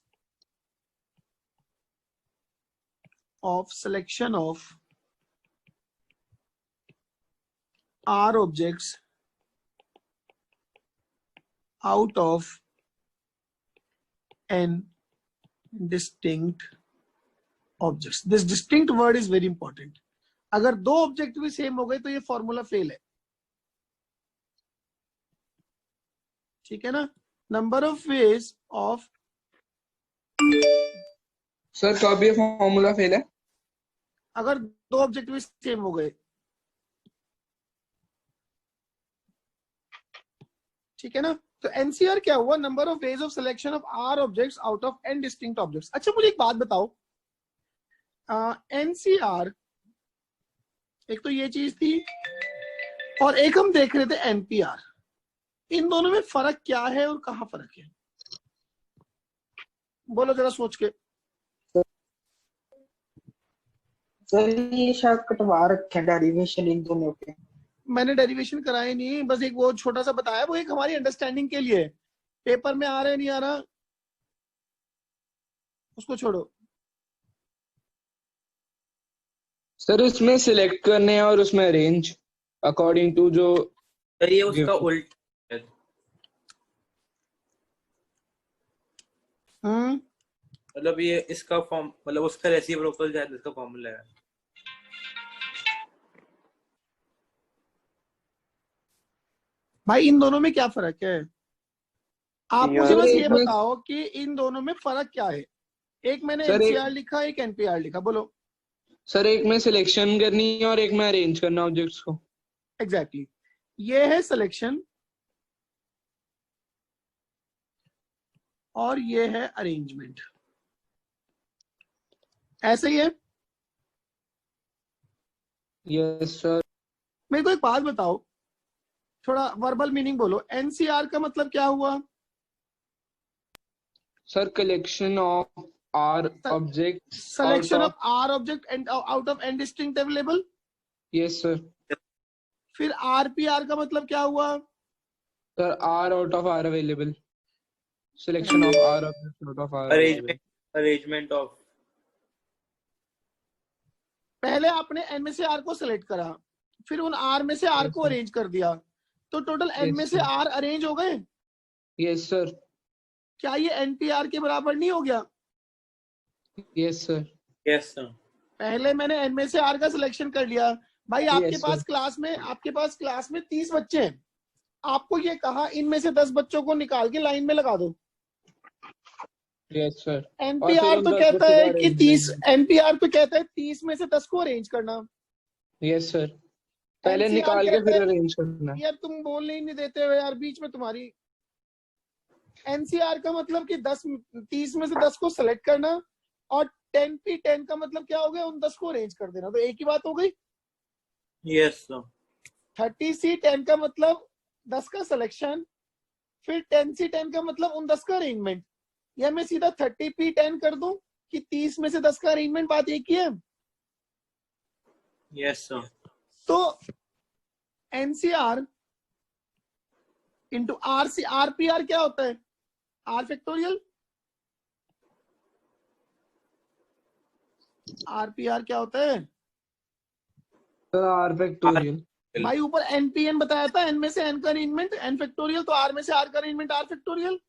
of selection of r objects out of N distinct objects. This distinct word is very important. अगर दो ऑब्जेक्ट भी सेम हो गए तो ये फॉर्मूला फेल है, ठीक है ना? Number of ways of, sir कब ये फॉर्मूला फेल है? अगर दो ऑब्जेक्ट भी सेम हो गए, ठीक है ना? तो एनसीआर क्या हुआ? Number of ways of selection of r objects out of N distinct objects. अच्छा, मुझे एक बात बताओ, एनसीआर एक तो ये चीज थी और एक हम देख रहे थे एनपीआर। इन दोनों में फर्क क्या है और कहां फर्क है? बोलो जरा सोच के। सर ये शायद कटवा रखे हैं डेरिवेशन इन दोनों के। मैंने डेरिवेशन कराया नहीं, बस एक वो छोटा सा बताया, वो एक हमारी अंडरस्टैंडिंग के लिए। पेपर में आ रहा है नहीं आ रहा उसको छोड़ो। सर इसमें सिलेक्ट करने और उसमें अरेंज अकॉर्डिंग टू जो सर ये उसका उल्ट है। मतलब ये इसका फॉर्म, मतलब उसका रेसिप्रोकल शायद इसका फॉर्मूला है। भाई इन दोनों में क्या फर्क है? आप मुझे बस ये एक में- बताओ कि इन दोनों में फर्क क्या है। एक मैंने सर, एनसीआर लिखा, एक एनपीआर लिखा, बोलो। सर एक में सिलेक्शन करनी है और एक में अरेंज करना ऑब्जेक्ट्स को। एग्जैक्टली ये है सिलेक्शन और ये है अरेंजमेंट। ऐसे ही है। Yes sir. मेरे को एक बात बताओ, थोड़ा वर्बल मीनिंग बोलो। एनसीआर का मतलब क्या हुआ? Sir collection of are object selection of are object and out of N distinct available. Yes sir. फिर आरपीआर का मतलब क्या हुआ? Sir r out of r available. Selection of are object out of r arrangement of. पहले आपने N में से are को सिलेक्ट करा, फिर उन आर में से आर को अरेंज कर दिया, तो टोटल एन में से आर अरेंज हो गए। Yes sir. क्या ये एनपीआर के बराबर नहीं हो गया? Yes sir. Yes sir. पहले मैंने एन में से आर का सिलेक्शन कर लिया। भाई आपके Yes, पास sir. क्लास में 30 बच्चे हैं, आपको ये कहा इनमें से 10 बच्चों को निकाल के लाइन में लगा दो। Yes sir. एनपीआर तो कहता है कि 30, एनपीआर तो कहता है 30 में से 10 को अरेंज करना। Yes sir. पहले NCR निकाल के कहता फिर है- अरेंज करना। यार तुम बोलने ही नहीं देते हो यार बीच में तुम्हारी। एनसीआर का मतलब कि 30 में से 10 को सेलेक्ट करना और 10p10 का मतलब क्या हो गया? उन 10 को अरेंज कर देना। तो एक ही बात हो गई। Yes sir. 30c10 का मतलब 10 का सिलेक्शन, फिर 10c10 का मतलब उन 10 का अरेंजमेंट। या मैं सीधा 30p10 कर दूं कि 30 में से 10 का अरेंजमेंट, बात एक ही है। Yes sir. तो एनसीआर इंटू आरसी, आरपीआर क्या होता है? R factorial. आरपीआर क्या होता है? R factorial. भाई ऊपर एनपीएन बताया था, एन में से एन का अरेंजमेंट एन फैक्टोरियल, तो आर में से आर का arrangement R factorial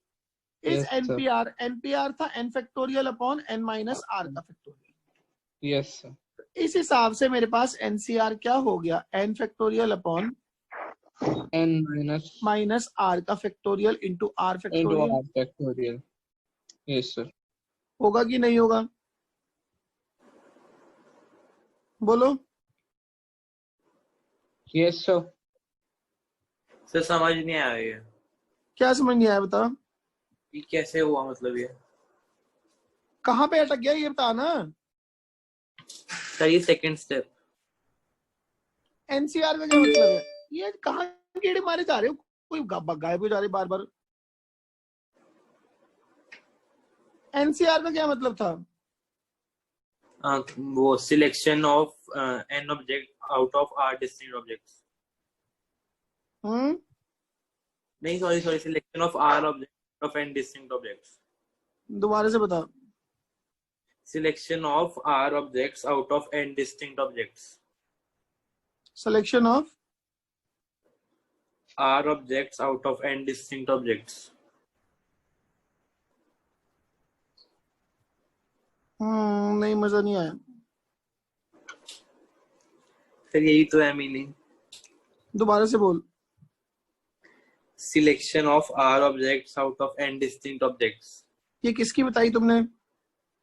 is Yes, sir. NPR. NPR था N factorial upon N minus are का फैक्टोरियल। Yes sir. इस हिसाब से मेरे पास एनसीआर क्या हो गया? N factorial upon n minus minus are का factorial into R into factorial r factorial. Yes, sir. होगा कि नहीं होगा? बोलो। Yes, sir. सर समझ नहीं आया ये क्या समझ नहीं आया बता। कि कैसे हुआ, मतलब ये कहाँ पे अटक गया ये बता ना। सर ये सेकंड स्टेप। एनसीआर का क्या मतलब है? ये कहाँ कीड़े मारे जा रहे हो? कोई गायब हो जा रहे बार बार। एनसीआर का क्या मतलब था? वो selection of N object out of R distinct objects. नहीं sorry selection of are object of N distinct objects. दोबारा से बता। Selection of R objects out of n distinct objects. Selection of R objects out of n distinct objects. नहीं मजा नहीं आया। फिर यही तो है मीनिंग। दोबारा से बोल। Selection of R objects out of n distinct objects. ये किसकी बताई तुमने?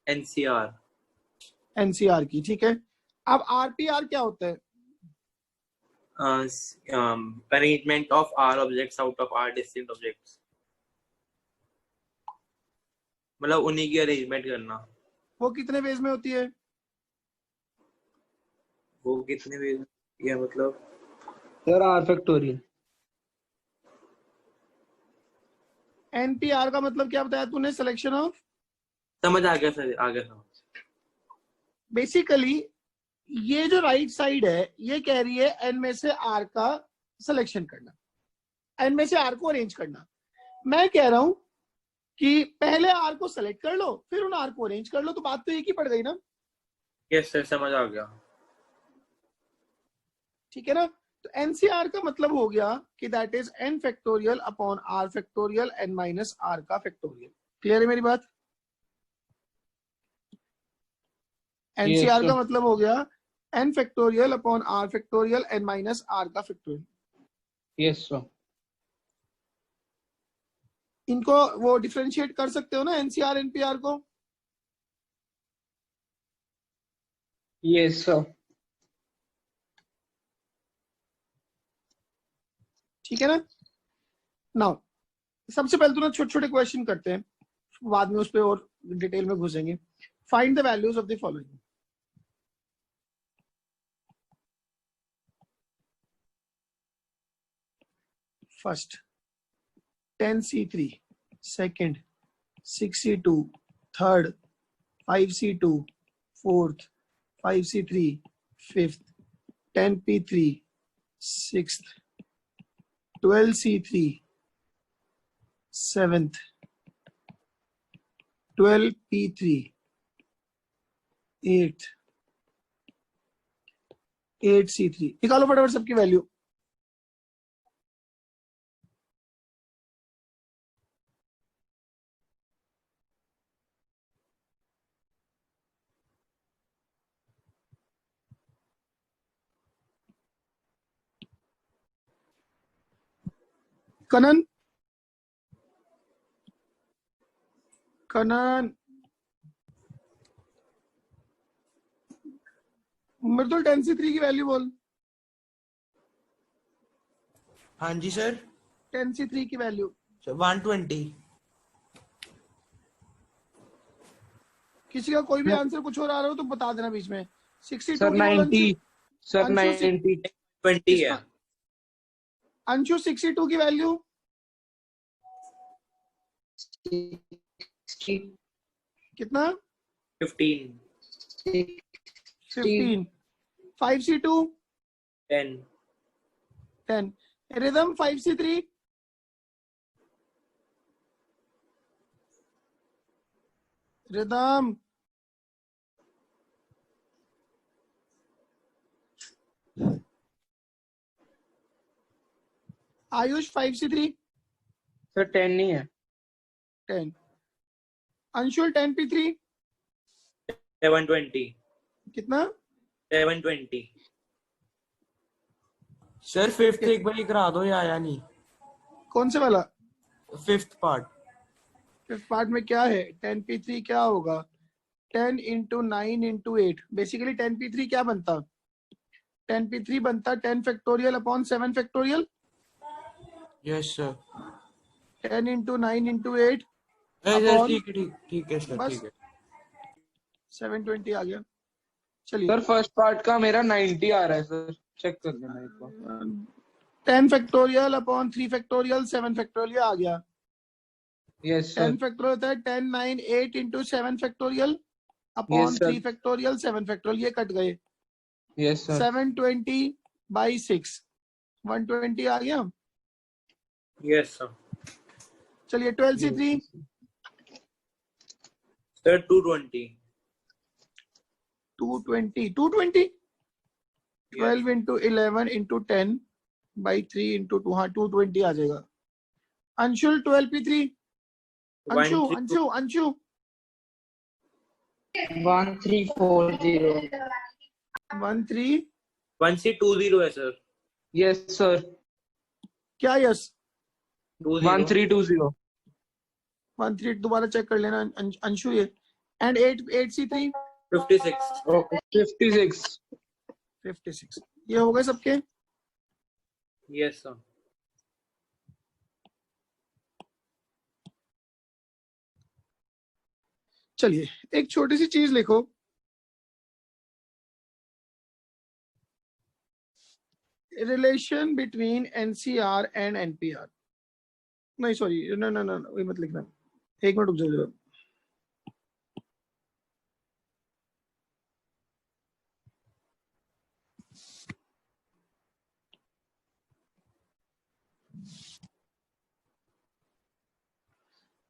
NCR. एनसीआर की, ठीक है। अब आरपीआर क्या होता है? Arrangement of R objects out of R distinct objects. मतलब उन्हीं की अरेंजमेंट करना। वो कितने वेज में होती है? वो कितने वेज ये मतलब? Sir, r factorial. एनपीआर का मतलब क्या बताया तूने? Selection of. समझ आ गया सर, आ गया समझ। बेसिकली ये जो राइट साइड है ये कह रही है एन में से आर का सिलेक्शन करना, एन में से आर को अरेंज करना। मैं कह रहा हूं कि पहले आर को सेलेक्ट कर लो फिर उन आर को अरेंज कर लो, तो बात तो एक ही पड़ गई ना। यस सर समझ आ गया। ठीक है ना। तो एनसीआर का मतलब हो गया कि that is n factorial upon r factorial n minus are का फैक्टोरियल। क्लियर है मेरी बात? एनसीआर का मतलब हो गया N factorial upon r factorial n minus are का फैक्टोरियल। Yes, sir. इनको वो डिफरेंशिएट कर सकते हो ना एनसीआर एनपीआर को? Yes, sir. ठीक है ना। नाउ सबसे पहले तो ना छोटे छोटे क्वेश्चन करते हैं, बाद में उस पर और डिटेल में घुसेंगे। Find the values of the following. First 10C3, second 6C2, third 5C2, fourth 5C3, fifth 10P3, sixth 12C3, seventh 12P3, eighth 8C3। निकालो फटाफट सबकी वैल्यू। कनन मृदुल 10C3 की वैल्यू बोल। हाँ जी सर। 10C3 की वैल्यू 120। किसी का कोई भी आंसर कुछ और आ रहा हो तो बता देना बीच में। 62 Sir, की बोल 90. Sir, अंशु 90. 20 है। अंशु 62 की वैल्यू 60, कितना? 15 15। 5C2 10 10। Rhythm 5C3 rhythm Ayush 5C3 Sir, 10 नहीं है. 10। अंशुल 10P3 720 कितना? 720 सर फिफ्थ एक बार करा दो, ये आया नहीं। कौन से वाला? Fifth part. फिफ्थ पार्ट में क्या है? 10p3 क्या होगा? 10 इंटू 9 इंटू 8। बेसिकली 10p3 क्या बनता? 10p3 बनता 10 factorial upon 7 factorial. Yes sir. 10 into 9 into 8 sir ठीक है, ठीक है सर, बस ठीक है। 720 आ गया। चलिए, सर फर्स्ट पार्ट का मेरा 90 आ रहा है सर, चेक कर लेना एक बार। 10 फैक्टोरियल अपॉन 3 फैक्टोरियल 7 फैक्टोरियल आ गया। Yes sir. 10 फैक्टोरियल होता है 10 9 8 into 7 factorial yes upon sir. 3 factorial 7 factorial. ये कट गए। Yes sir. 720 बाई 6 120 आ गया। Yes sir. चलिए 12c3 sir 220। 220 12 into 11 into 10 by 3 into 2। हाँ 220 आ जाएगा। अंशुल 12p3। अंशु 1340 13 1320 है सर। Yes sir. क्या? यस 20। 1320। 13 दोबारा चेक कर लेना अंशु। ये एंड 8c3 56। ओके 56। 56। ये हो गए सबके। Yes sir. चलिए एक छोटी सी चीज लिखो। Relation between NCR and NPR. नहीं सॉरी, नो नो नो ये मत लिखना। एक मिनट रुक जाओ।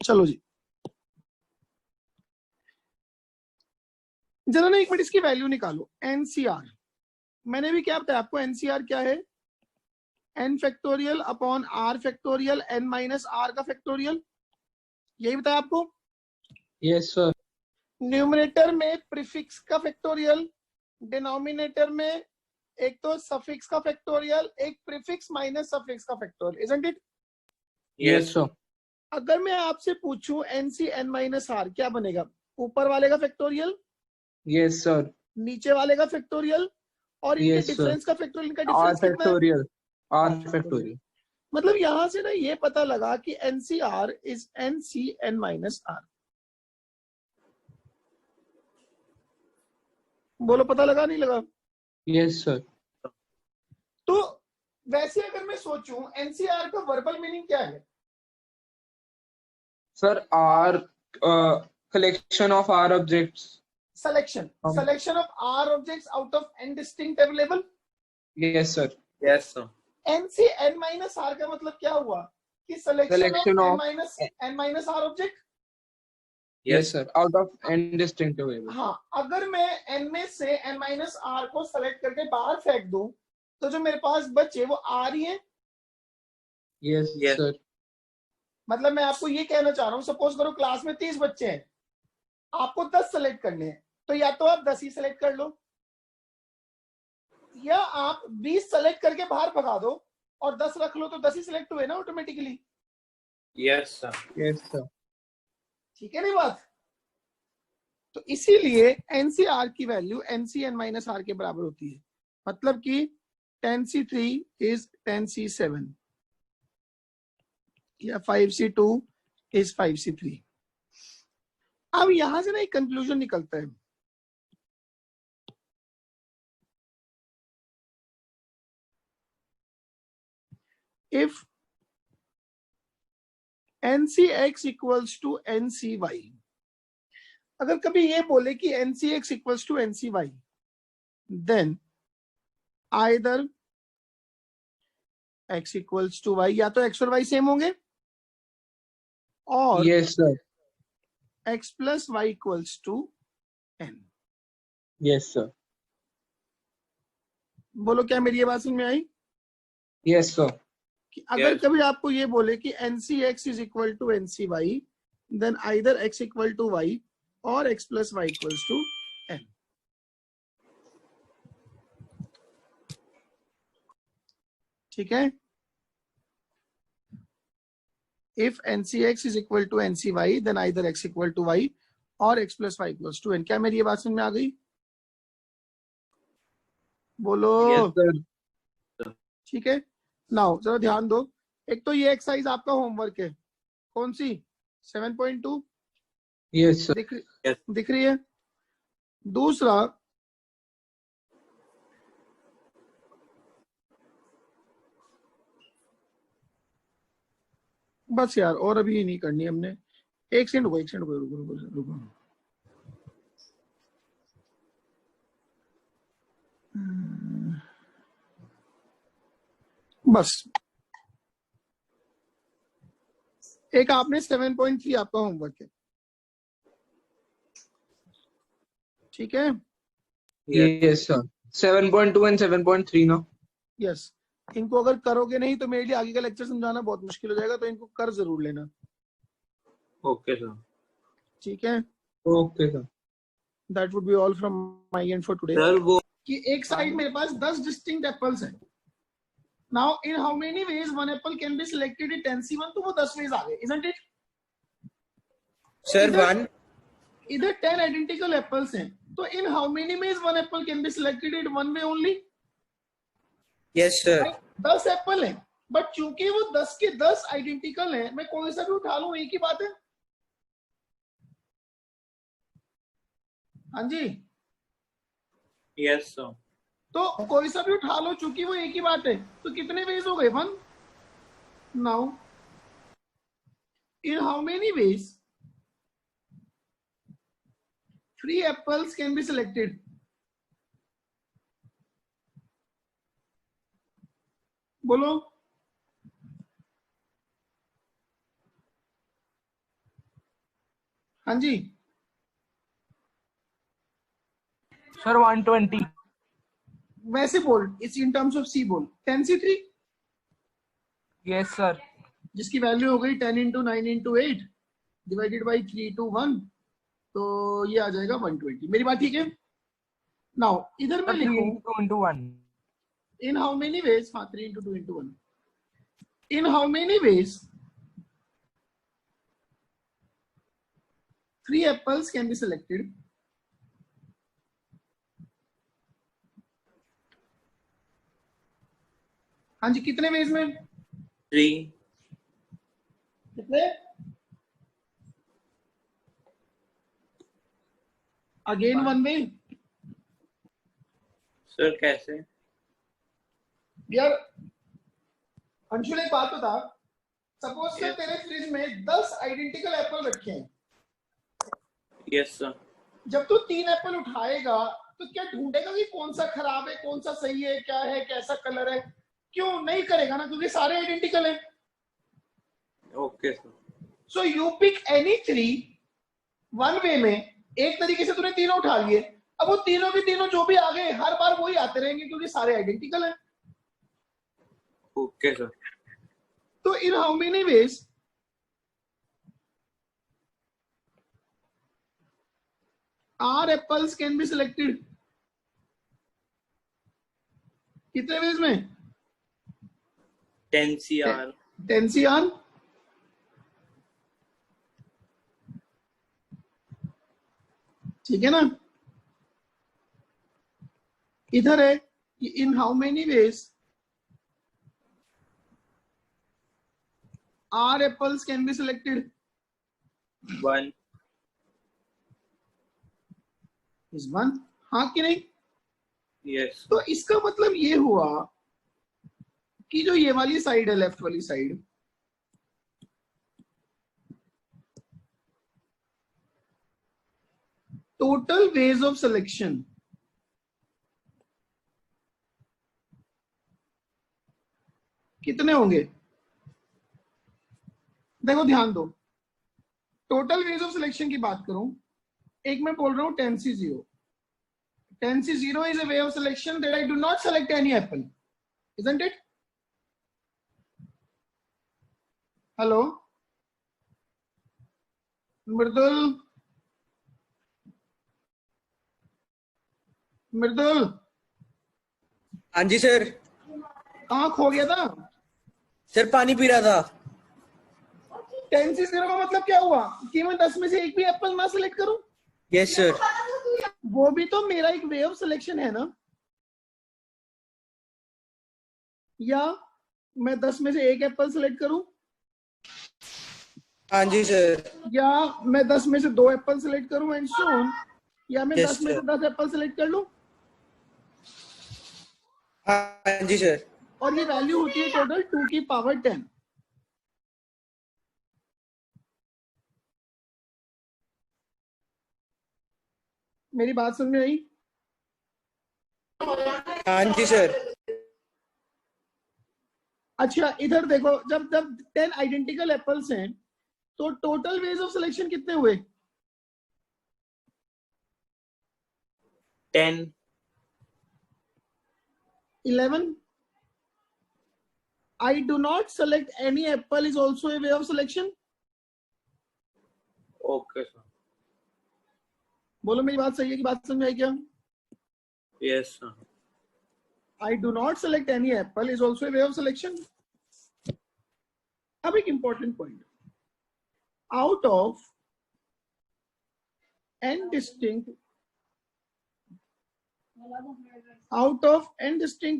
चलो जी, जरा ना एक मिनट इसकी वैल्यू निकालो। एनसीआर मैंने भी क्या बताया आपको? एनसीआर क्या है? N factorial upon r factorial n minus are का फैक्टोरियल। यही बताया आपको। Yes sir. न्यूमरेटर में प्रीफिक्स का फैक्टोरियल, डिनोमिनेटर में एक तो सफिक्स का फैक्टोरियल, एक प्रीफिक्स माइनस सफिक्स का factorial. Isn't it? Yes sir. अगर मैं आपसे पूछूं एनसी एन माइनस आर क्या बनेगा? ऊपर वाले का फैक्टोरियल, यस सर। नीचे वाले का फैक्टोरियल, और इनके Yes, sir. डिफरेंस का फैक्टोरियल। इनका R डिफरेंस कितना है? factorial. R factorial. मतलब यहां से ना ये पता लगा कि n C r is n C n minus r. बोलो पता लगा नहीं लगा? Yes sir. तो वैसे अगर मैं सोचूं एनसीआर का वर्बल मीनिंग क्या है? Sir, R collection of R objects. Selection of R objects out of n distinct available. Yes sir. Yes sir. NC n minus R का मतलब क्या हुआ? कि selection of n minus R object. Yes sir. Out of n distinct available. हाँ, अगर मैं n में से n minus R को सेलेक्ट करके बाहर फेंक दूं तो जो मेरे पास बचे वो R ही है। Yes sir. मतलब मैं आपको ये कहना चाह रहा हूँ, सपोज करो क्लास में 30 बच्चे हैं, आपको 10 सेलेक्ट करने हैं, तो या तो आप 10 ही सेलेक्ट कर लो, या आप 20 सेलेक्ट करके बाहर भगा दो और 10 रख लो, तो 10 ही सेलेक्ट हुए ना automatically. Yes sir. Yes sir. ठीक है नहीं बात? तो इसीलिए एनसीआर की वैल्यू एनसीएन माइनस आर के बराबर होती है। मतलब कि 10c3 इज 10c7 या 5c2 इज 5c3। अब यहां से ना एक कंक्लूजन निकलता है। If ncx equals to ncy, अगर कभी ये बोले कि ncx equals to ncy, then either x equals to y, या तो x और y सेम होंगे, और Yes sir. x plus y equals to n। Yes sir. बोलो क्या मेरी ये बात समझ में आई? Yes sir. कि अगर Yes. कभी आपको ये बोले कि ncx is equal to ncy, then either x equal to y और x plus y equals to n। ठीक है, if NCX is equal to NCY then either x equal to y और x plus y plus 2n। क्या मेरी ये बात समझ में आ गई? बोलो। Yes, sir. ठीक है, नाउ जरा ध्यान दो, एक तो ये एक्सरसाइज आपका होमवर्क है, कौन सी? 7.2 यस सर। दिख रही है। दूसरा, बस यार और अभी ये नहीं करनी हमने, एक सेकंड रुको, एक सेकंड रुको, रुको रुको रुको। बस एक आपने 7.3 आपका होमवर्क है, ठीक है? Yes sir. 7.2 एंड 7.3 ना। यस, इनको अगर करोगे नहीं तो मेरे लिए आगे का लेक्चर समझाना बहुत मुश्किल हो जाएगा, तो इनको कर जरूर लेना। Okay, sir. ठीक है, okay sir. That would be all from my and for today. Sir, वो कि एक साइड मेरे पास 10 डिस्टिंक्ट एप्पल्स हैं। Now in how many veg one Apple can be selected in 10C1, तो वो 10 वेज आ गए, इजंट इट? Sir, इधर- one. इधर 10 आइडेंटिकल एप्पल्स हैं, तो in how many veg one Apple can be selected in one way only? Yes, sir. 10 Apple हैं, but चूंकि वो 10 के 10 आइडेंटिकल हैं, मैं कोई सा भी उठा लूं एक ही बात है। हाँ जी, yes, sir. तो कोई सा भी उठा लो, चूंकि वो एक ही बात है, तो कितने वेज हो गए? 1। Now in how many veg 3 apples can be selected? बोलो। हाँ जी, सर 120। वैसे बोल, इस इन टर्म्स ऑफ सी बोल। 10C3 yes sir. जिसकी वैल्यू हो गई 10 into 9 into 8 divided by 3 to 1, तो ये आ जाएगा 120। मेरी बात ठीक है? नाउ इधर मैं लिखूं 2 into 1। In how many veg, हाँ 3 into 2 into 1, in how many veg 3 apples can be selected? हाँ जी, कितने वेज में? 3. कितने? Again one way. Sir, कैसे? यार अंशुल एक बात बता, सपोज कर तेरे फ्रिज में 10 आइडेंटिकल एप्पल रखे हैं, Yes, sir. जब तू 3 एप्पल उठाएगा तो क्या ढूंढेगा कि कौन सा खराब है, कौन सा सही है, क्या है, कैसा कलर है? क्यों नहीं करेगा ना, क्योंकि सारे आइडेंटिकल हैं। Okay, sir. So you pick any 3 one way में, एक तरीके से तूने तीनों उठा लिए, अब वो तीनों के तीनों जो भी आ गए हर बार वही आते रहेंगे क्योंकि सारे आइडेंटिकल हैं। Okay, sir. तो in how many ways are apples can be selected? कितने वेज में? 10CR. 10CR। ठीक है ना? इधर है in how many ways are apples can be selected? 1. इस वन, हाँ कि नहीं? Yes. तो इसका मतलब ये हुआ कि जो ये वाली साइड है, लेफ्ट वाली side, total ways of selection कितने होंगे? देखो ध्यान दो, टोटल वेज ऑफ सिलेक्शन की बात करूं, एक मैं बोल रहा हूं 10C0। 10C0 is a way of selection that I do not select any apple, isn't it? Hello, मृदुल, मृदुल, हाँ जी सर। कहाँ खो गया था? सर पानी पी रहा था। 10 से 0 का मतलब क्या हुआ कि मैं 10 में से एक भी एप्पल ना सिलेक्ट करूं? Yes sir. वो भी तो मेरा एक वे ऑफ सिलेक्शन है ना। या मैं 10 में से एक एप्पल सिलेक्ट करूं, हाँ जी सर। या मैं 10 में से 2 एप्पल सिलेक्ट करूं एंड सो ऑन, या मैं Yes, 10 में से sir. 10 एप्पल सिलेक्ट कर लूं, हाँ जी सर। और ये वैल्यू होती है टोटल 2 की पावर 10। मेरी बात समझ में आई? हाँ जी सर। अच्छा इधर देखो, जब जब 10 आइडेंटिकल एप्पल्स हैं तो टोटल वेज ऑफ सिलेक्शन कितने हुए? 10। 11. I do not select any apple is also a way of selection. Okay sir. बोलो मेरी बात सही है कि बात समझ में आई क्या? Yes sir. I do not select any apple is also a way of selection. अब एक important point. Out of n distinct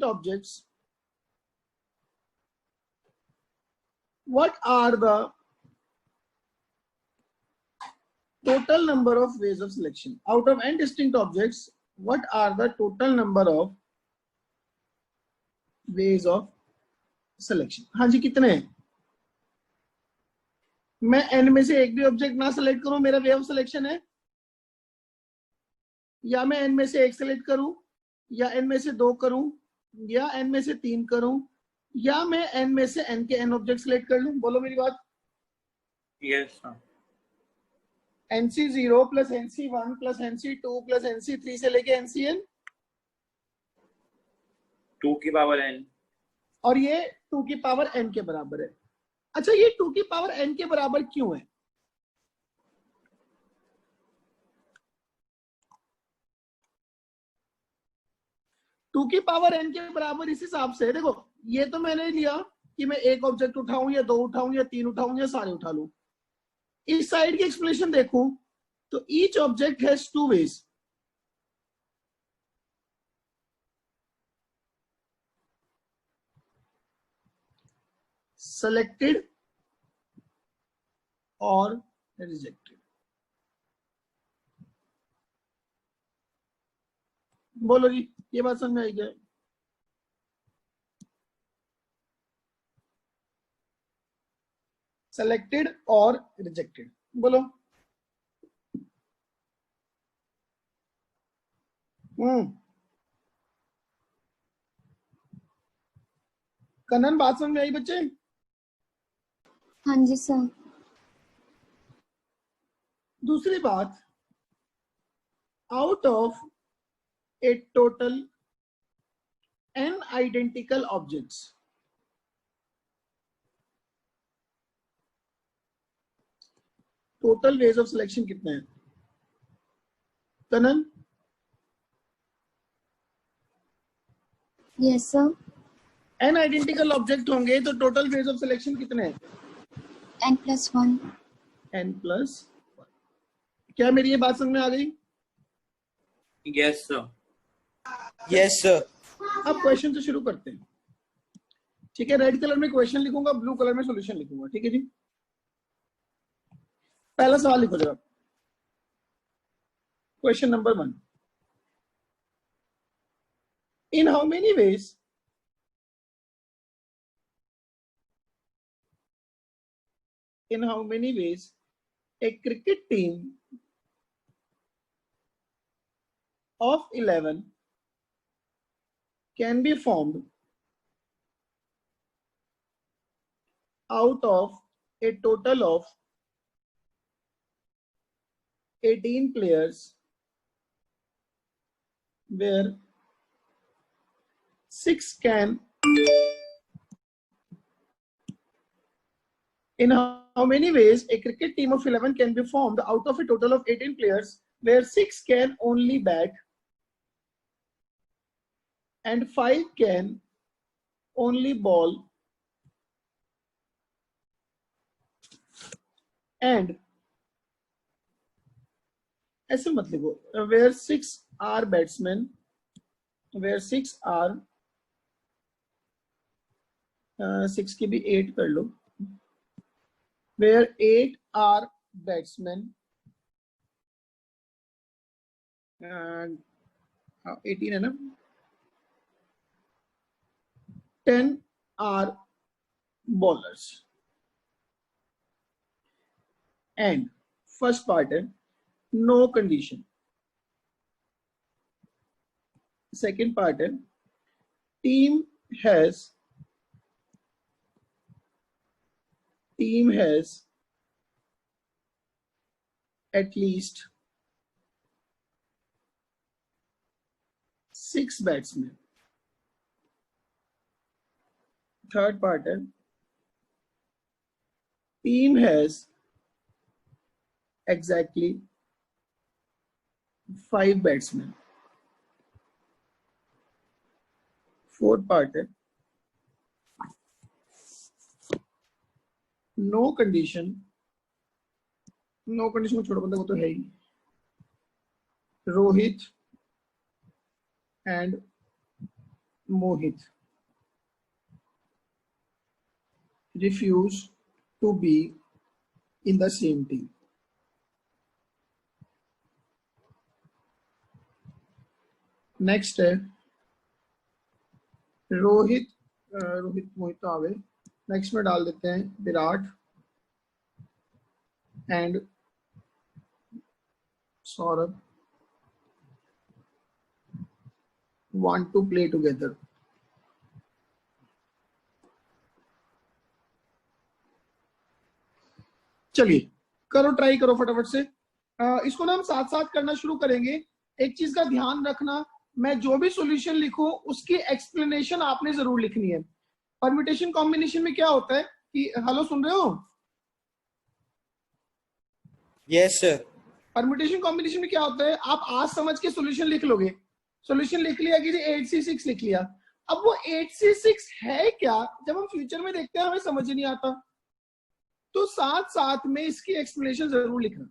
objects, what are the total number of ways of selection? Out of n distinct objects, what are the total number of ways of selection? हाँ जी कितने हैं? मैं n में से एक भी object ना select करूं, मेरा वे ऑफ सिलेक्शन है? या मैं n में से एक सिलेक्ट करूं, या n में से 2 करूं, या n में से 3 करूं, या मैं n में से n के n ऑब्जेक्ट सिलेक्ट कर लूं? बोलो मेरी बात। Yes sir. NC0 plus NC1 plus NC2 plus NC3 से लेके NCN, 2 की पावर n। और ये 2 की पावर n के बराबर है। अच्छा ये 2 की पावर n के बराबर क्यों है? टू की पावर n के बराबर इस हिसाब से, देखो ये तो मैंने लिया कि मैं एक ऑब्जेक्ट उठाऊं या 2 उठाऊं या 3 उठाऊं या सारे उठा लूं। इस साइड की एक्सप्लेनेशन देखूं तो each object has 2 ways. selected और rejected। बोलो जी ये बात समझ में आई क्या? selected और rejected बोलो। कनन बात समझ में आई बच्चे? हाँ जी सर। दूसरी बात, out of a total n identical objects, total ways of selection कितने हैं? Kanan? Yes sir. n identical object होंगे तो टोटल वेज ऑफ सिलेक्शन कितने हैं? n+1। n+1। क्या मेरी ये बात समझ में आ गई? Yes sir. Yes sir. अब क्वेश्चन से शुरू करते हैं। ठीक है, रेड कलर में क्वेश्चन लिखूंगा, ब्लू कलर में सॉल्यूशन लिखूंगा। ठीक है जी, पहला सवाल लिखो जरा। Question number 1, in how many veg a cricket team of 11 can be formed out of a total of 18 players, where 6 can, in how many ways a cricket team of 11 can be formed out of a total of 18 players, where 6 can only bat and 5 can only ball and ऐसे मत लिखो, where 6 are batsmen, where 6 are 6 की भी 8 कर लो, where 8 are batsmen, 18 है ना, 10 are bowlers. And first part है no condition. Second part है team has at least 6 batsmen. Third part है team has exactly 5 batsmen. Fourth part है no condition को छोड़ो, मतलब वो तो है ही, Rohit and Mohit refuse to be in the same team. Next है रोहित मोहित तो आवे, नेक्स्ट में डाल देते हैं Virat and Saurabh want to play together. चलिए करो, ट्राई करो फटाफट से। इसको ना हम साथ साथ करना शुरू करेंगे। एक चीज का ध्यान रखना, मैं जो भी सॉल्यूशन लिखूं उसकी एक्सप्लेनेशन आपने जरूर लिखनी है। परम्यूटेशन कॉम्बिनेशन में क्या होता है कि, हेलो सुन रहे हो? Yes sir. परम्यूटेशन कॉम्बिनेशन में क्या होता है, आप आज समझ के सॉल्यूशन लिख लोगे। सॉल्यूशन लिख लिया कि 8C6 लिख लिया, अब वो 8C6 है क्या, जब हम फ्यूचर में देखते हैं हमें समझ नहीं आता, तो साथ साथ में इसकी एक्सप्लेनेशन जरूर लिखना।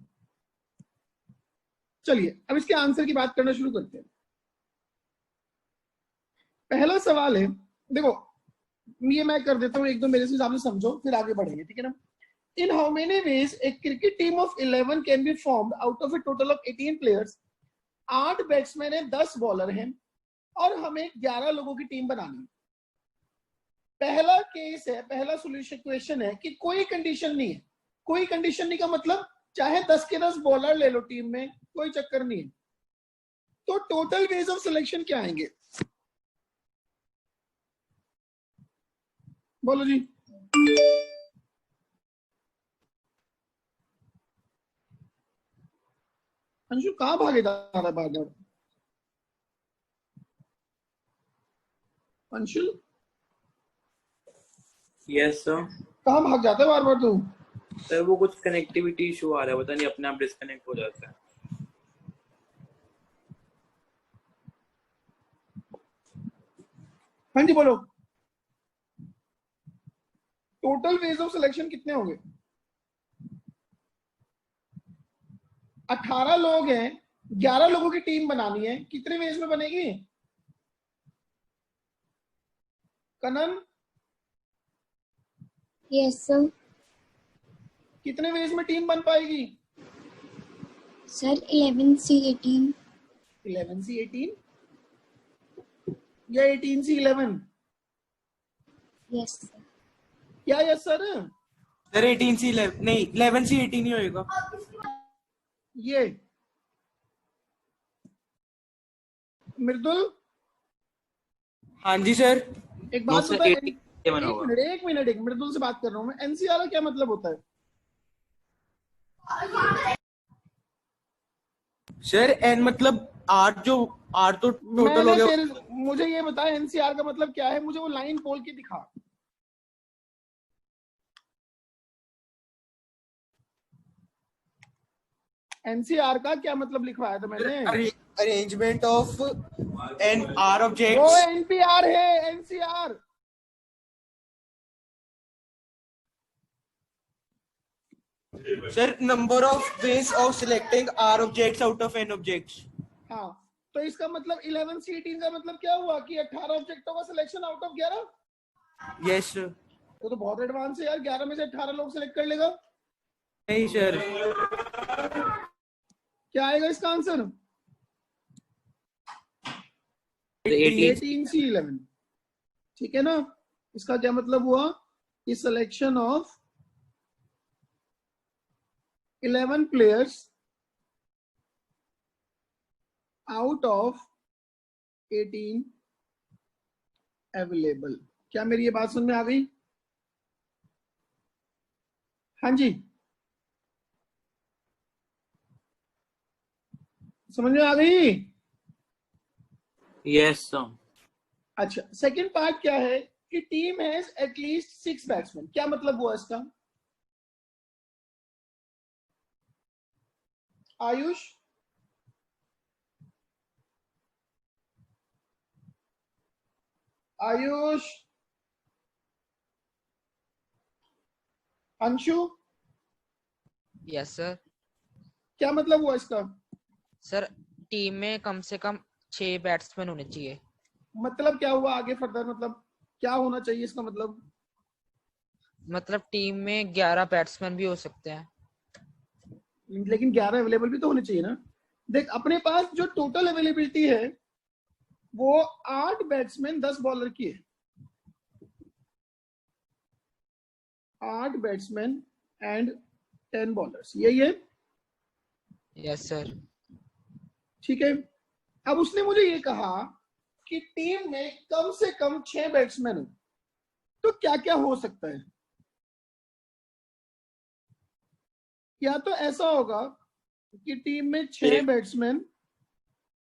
चलिए अब इसके आंसर की बात करना शुरू करते हैं। पहला सवाल है, देखो ये मैं कर देता हूं, एक दो मेरे से हिसाब से समझो फिर आगे बढ़ेंगे, ठीक है ना। इन how many veg A cricket team of 11 can be formed out of a total of 18 players. 8 batsman है, 10 बॉलर हैं और हमें 11 लोगों की टीम बनानी है। पहला केस है, पहला सॉल्यूशन क्वेश्चन है कि कोई कंडीशन नहीं है। कोई कंडीशन नहीं का मतलब चाहे 10 के 10 बॉलर ले लो टीम में, कोई चक्कर नहीं है। तो टोटल वेज ऑफ सिलेक्शन क्या आएंगे, बोलो जी। अंशु कहां भागे जा रहा है बार बार? Anshu yes sir. कहां भाग जाता है बार बार तू? सर वो कुछ कनेक्टिविटी इशू आ रहा है, पता नहीं अपने आप डिस्कनेक्ट हो जाता है। हाँ जी बोलो। टोटल वेज ऑफ सिलेक्शन कितने होंगे? 18 लोग हैं, 11 लोगों की टीम बनानी है, कितने वेज में बनेगी? Kanan yes sir. कितने वेज में टीम बन पाएगी? Sir 11C18। 11C18 या 18C11? Yes sir. क्या यस सर? सर 18C11 नहीं 11C18 ही होएगा। ये मृदुल, हाँ जी सर। एक बात सर, बता, 87 होगा। एक मिनट मृदुल से बात कर रहा हूं मैं। एनसीआर का क्या मतलब होता है? सर एन मतलब आर, जो आर तो टोटल हो गया। मुझे ये बता एनसीआर का मतलब क्या है, मुझे वो लाइन बोल के दिखा। एनसीआर का क्या मतलब लिखवाया था मैंने? Arrangement of n r objects. वो एनपीआर है, n C r. Sir number of ways of selecting r objects out of n objects. हाँ, तो इसका मतलब 11 से 18 का मतलब क्या हुआ कि 18 ऑब्जेक्टों का selection out of 11। Yes sir. तो बहुत एडवांस है यार, 11 में से 18 लोग सिलेक्ट कर लेगा। नहीं सर। क्या आएगा इसका आंसर? 18 18 से 11, ठीक है ना। इसका क्या मतलब हुआ कि selection of 11 players out of 18 available. क्या मेरी ये बात समझ में आ गई? हाँ जी, समझ में आ गई? Yes sir. अच्छा, सेकंड पार्ट क्या है कि टीम हैज एटलीस्ट 6 बैट्समैन। क्या मतलब हुआ इसका? Ayush, Ayush, Anshu, yes sir. क्या मतलब हुआ इसका? सर टीम में कम से कम 6 बैट्समैन होने चाहिए। मतलब क्या हुआ आगे फर्दर, मतलब क्या होना चाहिए इसका मतलब टीम में 11 बैट्समैन भी हो सकते हैं। लेकिन 11 अवेलेबल भी तो होने चाहिए ना। देख, अपने पास जो टोटल अवेलेबिलिटी है वो 8 बैट्समैन 10 बॉलर की है। 8 बैट्समैन एंड 10 बॉलर्स, यही है। Yes sir. ठीक है, अब उसने मुझे ये कहा कि टीम में कम से कम 6 बैट्समैन हो, तो क्या क्या हो सकता है? या तो ऐसा होगा कि टीम में 6 बैट्समैन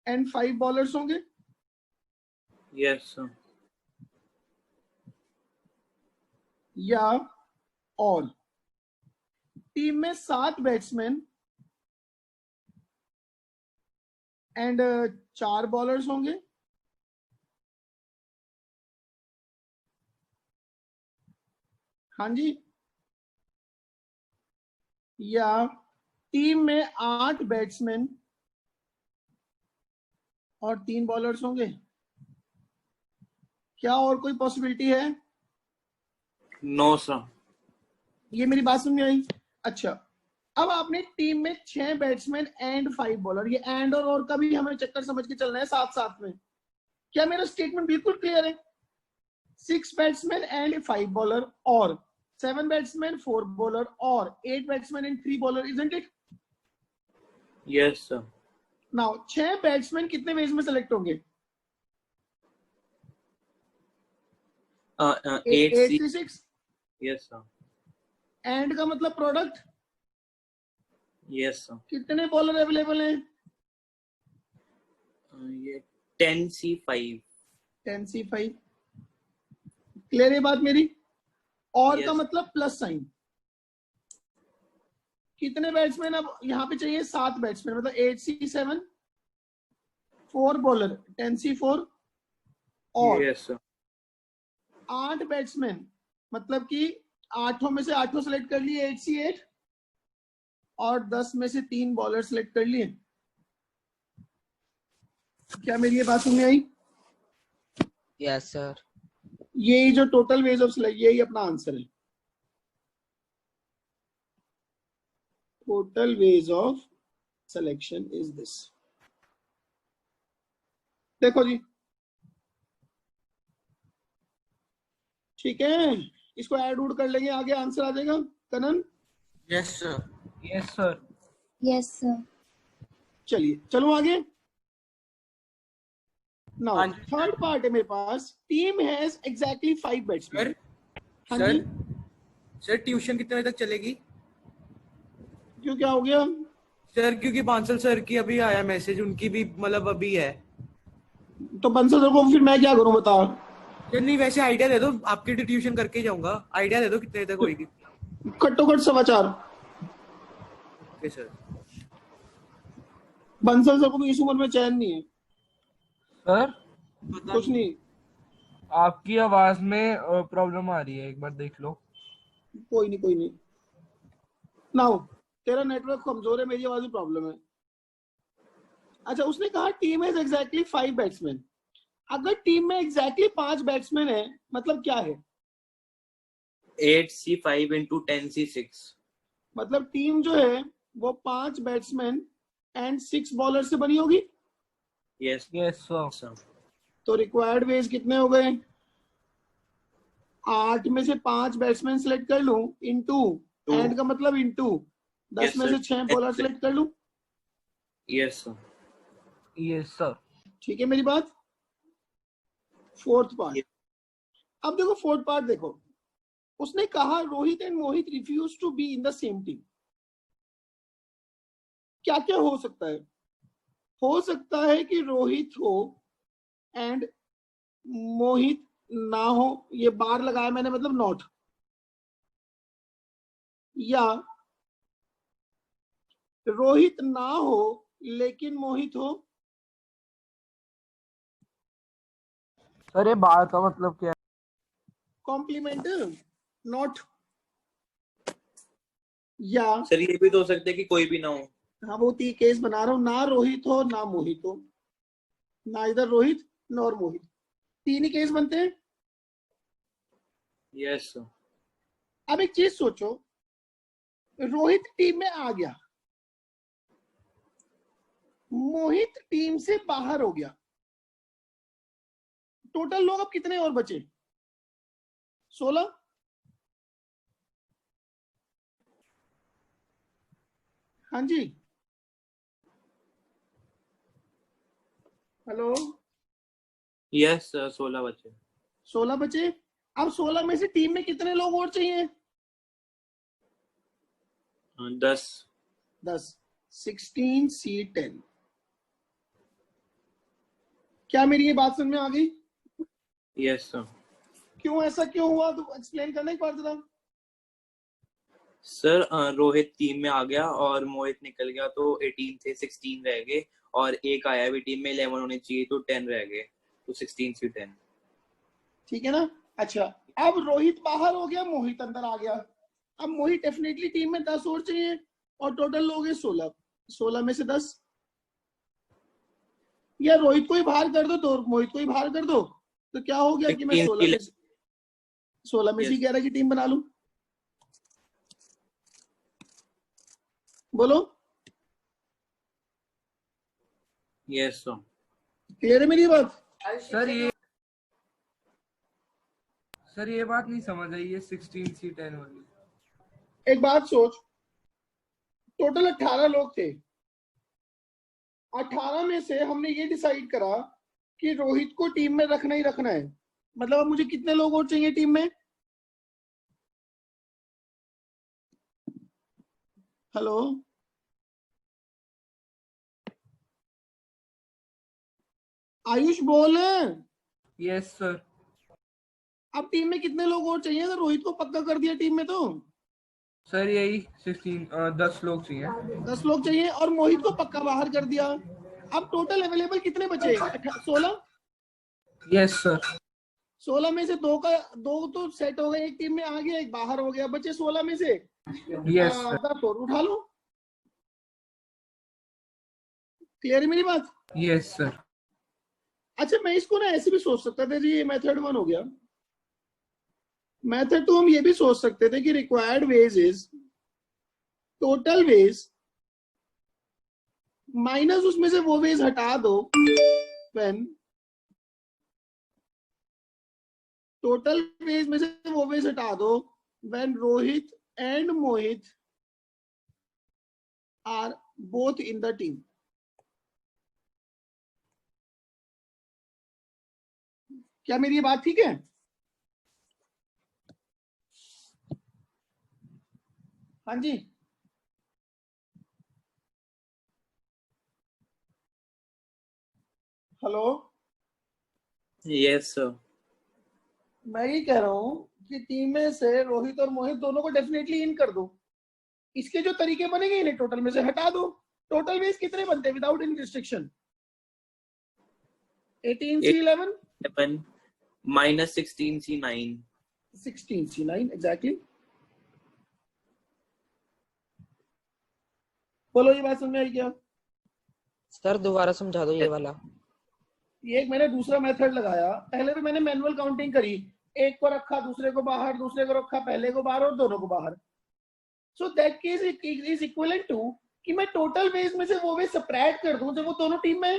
एंड 5 बॉलर्स होंगे, यस सर। या और टीम में 7 बैट्समैन एंड 4 बॉलर्स होंगे, हाँ जी, या टीम में 8 बैट्समैन और 3 बॉलर्स होंगे। क्या और कोई पॉसिबिलिटी है? No sir. ये मेरी बात समझ में आई? अच्छा, अब आपने टीम में 6 बैट्समैन एंड 5 बॉलर, ये एंड और का भी हमें चक्कर समझ के चलना है साथ साथ में। क्या मेरा स्टेटमेंट बिल्कुल क्लियर है? 6 बैट्समैन एंड 5 बॉलर और 7 बैट्समैन 4 बॉलर और 8 batsman and 3 bowler, isn't it? Yes sir. Now 6 batsman कितने वेज में सेलेक्ट होंगे? 8 8 सी। से 6। Yes sir. एंड का मतलब प्रोडक्ट। Yes sir. कितने बॉलर अवेलेबल हैं? ये 10C5। 10C5। क्लियर है बात मेरी? और Yes. का मतलब प्लस साइन। कितने बैट्समैन अब यहाँ पे चाहिए? 7 बैट्समैन, मतलब 8C7, 4 बॉलर 10C4 और यस सर। 8 बैट्समैन, मतलब कि 8 में से 8 सेलेक्ट कर लिए 8C8 और 10 में से 3 बॉलर सेलेक्ट कर लिए। क्या मेरी ये बात समझ में आई? Yes sir. यही जो टोटल वेज ऑफ सिलेक्ट, यही अपना आंसर है। Total ways of selection is this. देखो जी, ठीक है, इसको ऐड उड कर लेंगे, आगे आंसर आ जाएगा। Kanan? Yes sir. Yes sir. Yes sir. चलिए चलो आगे। नाउ हाँ। थर्ड पार्ट है मेरे पास, team has exactly 5 batsman. Sir हाँ सर जी, सर ट्यूशन कितने बजे तक चलेगी? क्यों, क्या हो गया? सर क्योंकि बांसल सर की अभी आया मैसेज, उनकी भी मतलब अभी है। तो बंसल सर को फिर मैं क्या करूं बता? सर नहीं, वैसे आइडिया दे दो, आपकी ट्यूशन करके ही जाऊंगा। आइडिया दे दो कितने तक होगी। घट्टो घट 4:15। Okay sir. बंसल सर को भी इस उम्र में चैन नहीं है। सर कुछ नहीं, आपकी आवाज में प्रॉब्लम आ रही है, एक बार देख लो। कोई नहीं कोई नहीं। नाउ तेरा नेटवर्क कमजोर है, मेरी आवाज में प्रॉब्लम है। अच्छा, उसने कहा टीम हैज एग्जैक्टली 5 बैट्समैन। अगर टीम में एग्जैक्टली 5 बैट्समैन है मतलब क्या है? 8C5 into 10C6। मतलब टीम जो है वो 5 बैट्समैन एंड 6 बॉलर से बनी होगी। Yes yes sir. तो रिक्वायर्ड वेज कितने हो गए? 8 में से 5 बैट्समैन सेलेक्ट कर लूं इनटू, एंड का मतलब इनटू 10 Yes, में sir. से 6 बॉलर सेलेक्ट कर लूं। Yes sir. Yes sir. ठीक है मेरी बात? Fourth part. Yes. अब देखो फोर्थ पार्ट देखो, उसने कहा Rohit and Mohit refuse to be in the same team. क्या क्या हो सकता है? हो सकता है कि रोहित हो एंड मोहित ना हो, ये बार लगाया मैंने मतलब नॉट, या रोहित ना हो लेकिन मोहित हो। सर ये बात का मतलब क्या है? कॉम्प्लीमेंट नॉट, या सर ये भी तो हो सकता है कि कोई भी ना हो। हाँ वो केस बना रहा हूं, ना रोहित हो ना मोहित हो, ना इधर रोहित नॉर मोहित, 3 ही केस बनते हैं। Yes sir. अब एक चीज सोचो, रोहित टीम में आ गया, मोहित टीम से बाहर हो गया, टोटल लोग अब कितने और बचे? 16। हाँ जी, हेलो, यस सर, 16 बचे। 16 बचे। अब 16 में से टीम में कितने लोग और चाहिए? 10। 10, 16C10। क्या मेरी ये बात समझ में आ गई? Yes sir. क्यों ऐसा क्यों हुआ, तो एक्सप्लेन करना एक बार जरा। सर रोहित टीम में आ गया और मोहित निकल गया, तो 18 थे 16 रह गए, और एक आया भी टीम में, 11 होने चाहिए तो 10 रह गए, तो 16C10। ठीक है ना? अच्छा, अब रोहित बाहर हो गया, मोहित अंदर आ गया। अब मोहित डेफिनेटली टीम में 10 और चाहिए, और टोटल लोग हैं 16। 16 में से 10, या रोहित को ही बाहर कर दो तो मोहित को ही बाहर कर दो, तो क्या हो गया कि मैं 16 में से 11 की टीम बना लूं। बोलो, यस सर। क्लियर है मेरी बात? सर ये बात नहीं समझ आई ये 16C10 वाली। एक बात सोच, टोटल 18 लोग थे, 18 में से हमने ये डिसाइड करा कि रोहित को टीम में रखना ही रखना है। मतलब अब मुझे कितने लोग और चाहिए टीम में? हेलो, आयुष बोल। Yes sir. अब टीम में कितने लोग और चाहिए अगर रोहित को पक्का कर दिया टीम में? तो सर यही 10 लोग चाहिए। 10 लोग चाहिए, और मोहित को पक्का बाहर कर दिया। अब टोटल अवेलेबल कितने बचे? 16। Yes sir. 16 में से 2 तो सेट हो गए, एक टीम में आ गया, एक बाहर हो गया, बचे 16 में से यस सर। 10 और उठा लो। क्लियर है मेरी बात? Yes sir. अच्छा, मैं इसको ना ऐसे भी सोच सकता था जी, ये मेथड 1 हो गया। मेथड 2 हम ये भी सोच सकते थे कि required ways is total ways minus उसमें से वो वेज हटा दो, व्हेन टोटल वेज में से वो वेज हटा दो when Rohit and Mohit are both in the team. क्या मेरी ये बात ठीक है? हाँ जी, हेलो, यस सर। मैं ये कह रहा हूं कि टीम में से रोहित और मोहित दोनों को डेफिनेटली इन कर दो। इसके जो तरीके बनेंगे इन्हें टोटल में से हटा दो। टोटल वेज कितने बनते हैं without any restriction? 18C11 minus 16C9। 16C9 exactly. बोलो ये बात समझ में आई क्या? सर दोबारा समझा दो ये वाला। ये एक मैंने दूसरा मेथड लगाया, पहले तो मैंने मैनुअल काउंटिंग करी, एक को रखा दूसरे को बाहर, दूसरे को रखा पहले को बाहर और दोनों को बाहर। So that case is equivalent to कि मैं टोटल वेज में से वो वेज सबट्रैक्ट कर दूं जब वो दोनों टीम में है।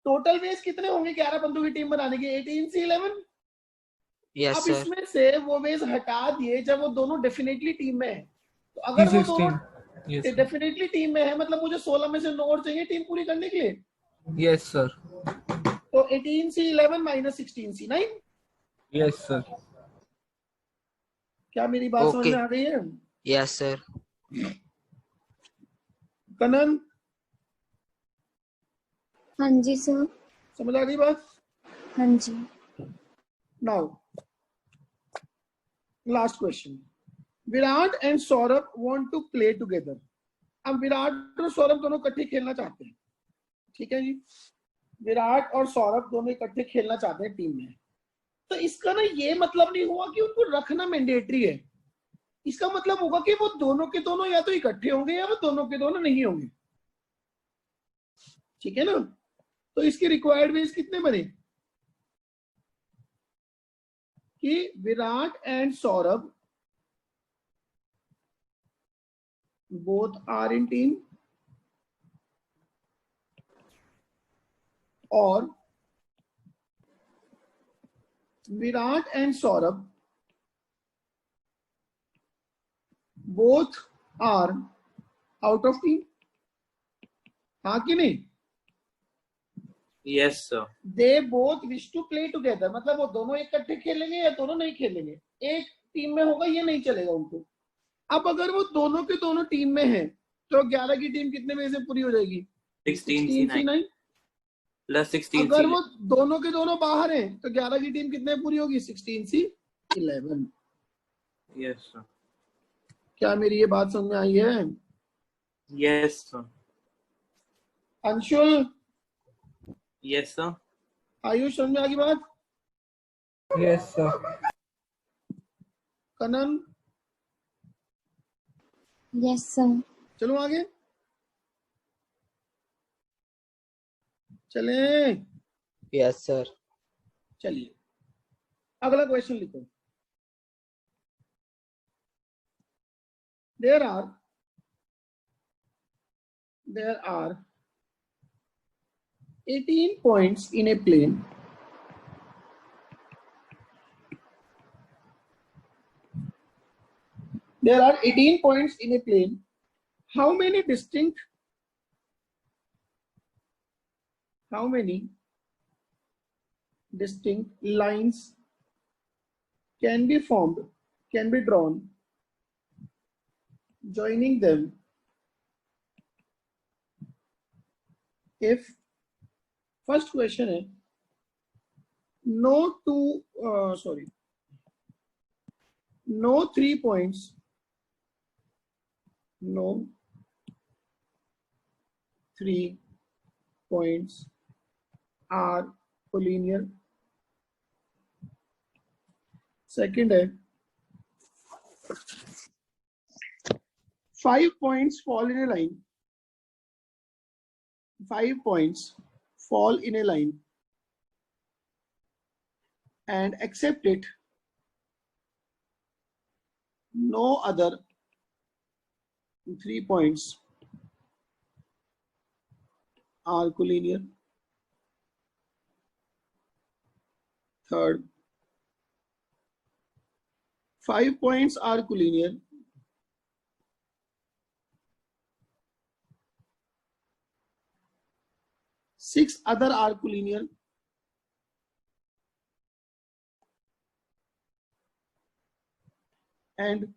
टोटल वेज कितने होंगे 11 बंदों की टीम बनाने के? 18 से 11। यस अब सर। इसमें से वो वेज हटा दिए जब वो दोनों डेफिनेटली टीम में है। तो अगर वो दोनों डेफिनेटली टीम में है मतलब मुझे 16 में से 9 और चाहिए टीम पूरी करने के लिए। Yes sir. तो 18 से 11 माइनस 16 से 9। Yes sir. क्या मेरी बात समझ Okay. में आ गई है? Yes sir. कनन हाँ जी सर। समझ आ गई बात? हाँ जी। Now last question. Virat and Saurabh want to play together. अब विराट और सौरभ दोनों इकट्ठे खेलना चाहते हैं, ठीक है जी। विराट और सौरभ दोनों इकट्ठे खेलना चाहते हैं टीम में। तो इसका ना ये मतलब नहीं हुआ कि उनको रखना मैंडेटरी है। इसका मतलब होगा कि वो दोनों के दोनों या तो इकट्ठे होंगे या वो दोनों के दोनों नहीं होंगे, ठीक है ना। तो इसके रिक्वायर्ड वेज कितने बने कि Virat and Saurabh both are in team और Virat and Saurabh both are out of team. हाँ कि नहीं? Yes sir. They both wish to play together मतलब वो दोनों इकट्ठे खेलेंगे या दोनों नहीं खेलेंगे, एक टीम में होगा, ये नहीं चलेगा उनको। अब अगर वो दोनों के दोनों टीम में है तो 11 की टीम कितने में से पूरी हो जाएगी? 16 से 9 प्लस 16 अगर से वो दोनों के दोनों बाहर हैं तो 11 की टीम कितने में पूरी होगी? 16 से 11। Yes sir. क्या मेरी ये बात समझ में आई है? Yes sir. Anshul yes sir. Ayush समझ में आ गई बात? Yes sir. Kanan yes sir. चलो आगे चले। Yes sir. चलिए अगला क्वेश्चन लिखो। there are 18 points in a plane. There are 18 points in a plane. How many distinct lines can be drawn, joining them if first question है no 3 points, no 3 points are collinear. Second है 5 points fall in a line. 5 points fall in a line and accept it. No other 3 points are collinear. Third, 5 points are collinear. 6 other are collinear. And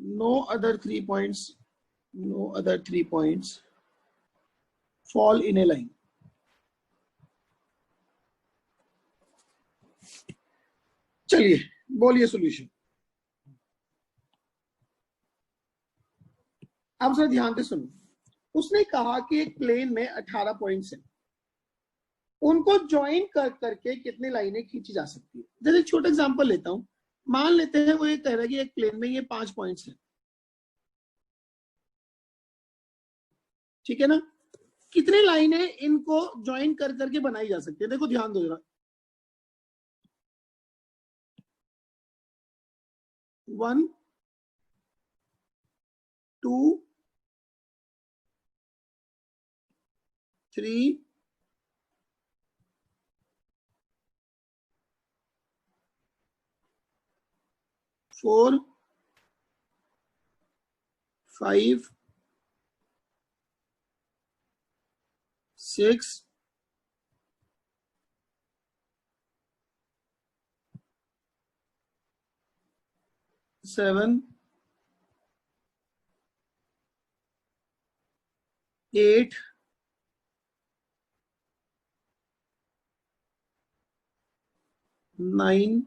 no other 3 points fall in a line. चलिए बोलिए solution. अब sir ध्यान से सुनो। उसने कहा कि एक प्लेन में 18 पॉइंट्स हैं, उनको ज्वाइन करके कितनी लाइनें खींची जा सकती है। जैसे एक छोटा एग्जांपल लेता हूं, मान लेते हैं वो ये कह रहा है कि एक प्लेन में ये 5 पॉइंट्स हैं, ठीक है ना? कितने लाइनें इनको ज्वाइन कर करके बनाई जा सकती है? देखो ध्यान दो जरा। 1 2 3 4 5 6 7 8 9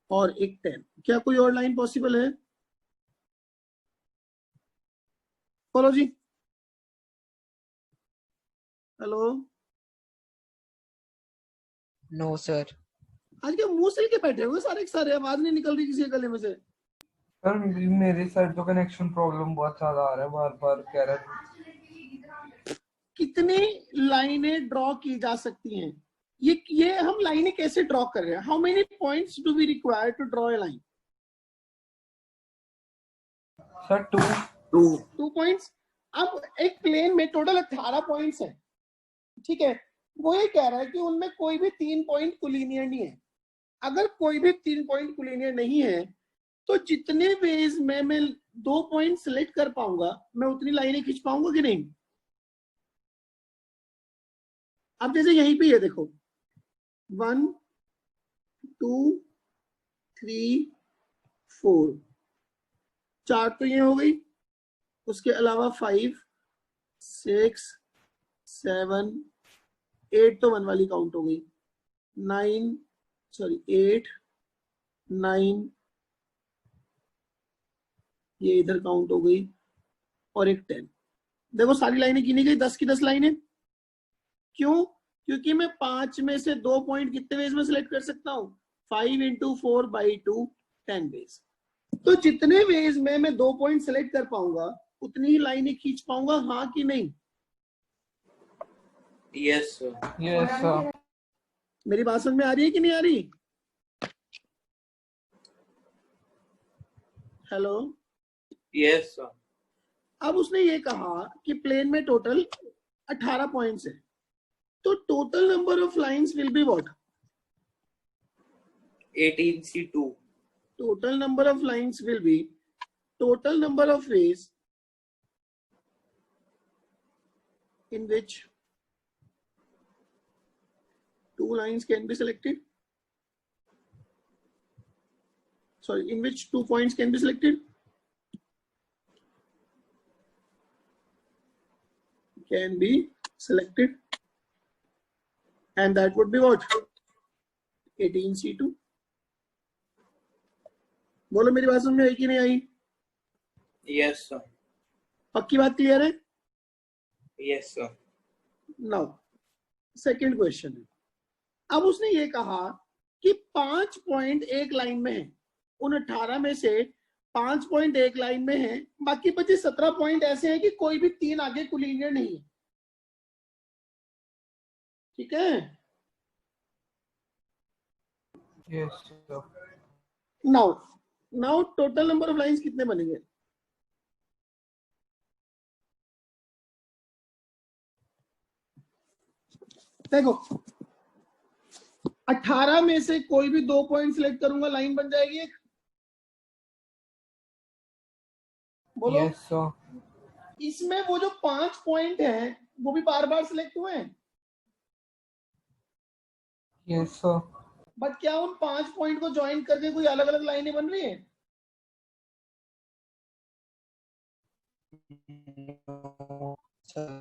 और एक 10। क्या कोई और लाइन पॉसिबल है? बोलो जी। Hello, no sir. आज क्या मुंह सिल के बैठे हुए सारे के सारे? आवाज नहीं निकल रही किसी के गले में से। सर मेरे साइड तो कनेक्शन प्रॉब्लम बहुत ज्यादा आ रहा है, बार बार कह रहा है। कितनी लाइनें ड्रॉ की जा सकती हैं? ये हम लाइनें कैसे ड्रॉ कर रहे हैं? How many points do we require to draw a line? Sir 2 points. अब एक प्लेन में टोटल 18 पॉइंट्स हैं, ठीक है? वो ये कह रहा है कि उनमें कोई भी 3 पॉइंट कोलिनियर नहीं है। अगर कोई भी 3 पॉइंट कोलिनियर नहीं है तो जितने वेज में मैं 2 पॉइंट सिलेक्ट कर पाऊंगा मैं उतनी लाइनें खींच पाऊंगा कि नहीं? अब जैसे यहीं पे ये देखो 1 2 3 4 4 तो ये हो गई, उसके अलावा 5 6 7 8 तो 1 वाली काउंट हो गई, 8 9 ये इधर काउंट हो गई और एक 10। देखो सारी लाइनें गिनी गई, 10 की 10 लाइनें। क्यों? क्योंकि मैं 5 में से 2 पॉइंट कितने वेज में सिलेक्ट कर सकता हूँ? 5 × 4/2 10 वेज। तो जितने वेज में मैं 2 पॉइंट सिलेक्ट कर पाऊंगा उतनी ही लाइनें खींच पाऊंगा, हाँ कि नहीं? Yes sir. Yes sir. मेरी बात समझ में आ रही है कि नहीं आ रही? Hello, yes sir. अब उसने ये कहा कि प्लेन में टोटल 18 पॉइंट्स है, तो total number of lines will be what? 18C2। Total number of lines will be total number of ways in which 2 lines can be selected. Sorry, in which 2 points can be selected. Can be selected, and that would be what? 18C2. बोलो मेरी बात समझ में आई कि नहीं आई? Yes sir. पक्की बात क्लियर है? Yes sir. Now second question है। अब उसने ये कहा कि 5 पॉइंट एक लाइन में है, उन 18 में से 5 पॉइंट एक लाइन में है, बाकी बचे 17 पॉइंट ऐसे हैं कि कोई भी 3 आगे कोलिनियर नहीं है, ठीक है? Yes sir. Now total number of lines कितने बनेंगे? देखो 18 में से कोई भी 2 पॉइंट सिलेक्ट करूंगा, लाइन बन जाएगी एक। बोलो। Yes sir. इसमें वो जो 5 पॉइंट हैं वो भी बार बार सिलेक्ट हुए हैं, यस सर। बट क्या उन 5 पॉइंट को ज्वाइन करके कोई अलग अलग लाइनें बन रही हैं?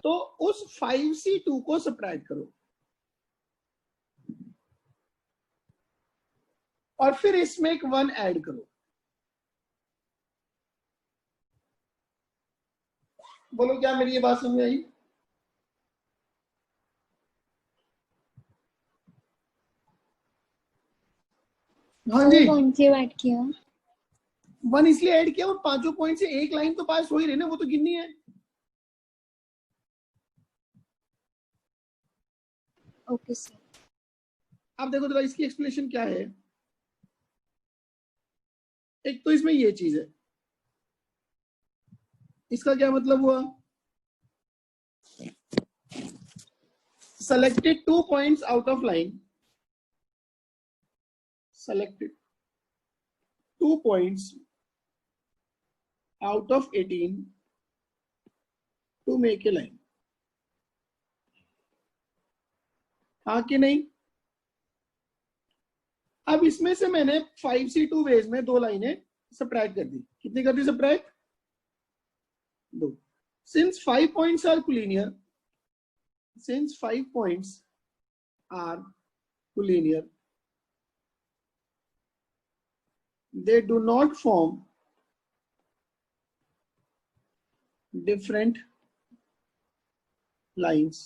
तो उस 5C2 को सब्ट्रैक्ट करो और फिर इसमें एक 1 ऐड करो। बोलो क्या मेरी ये बात समझ में आई? हाँ जी, कौन सी बात किया? 1 इसलिए ऐड किया, और 5 पॉइंट से एक लाइन तो पास हो ही रही ना, वो तो गिननी है। Okay sir. अब देखो जरा इसकी एक्सप्लेनेशन क्या है। एक तो इसमें ये चीज है, इसका क्या मतलब हुआ, selected 2 points out of line, selected 2 points out of 18 to make a line, हाँ कि नहीं। अब इसमें से मैंने 5C2 वेज में 2 लाइनें सब्ट्रैक्ट कर दी। कितनी कर दी subtract? 2। Since 5 points are collinear, since 5 points are collinear, they do not form different lines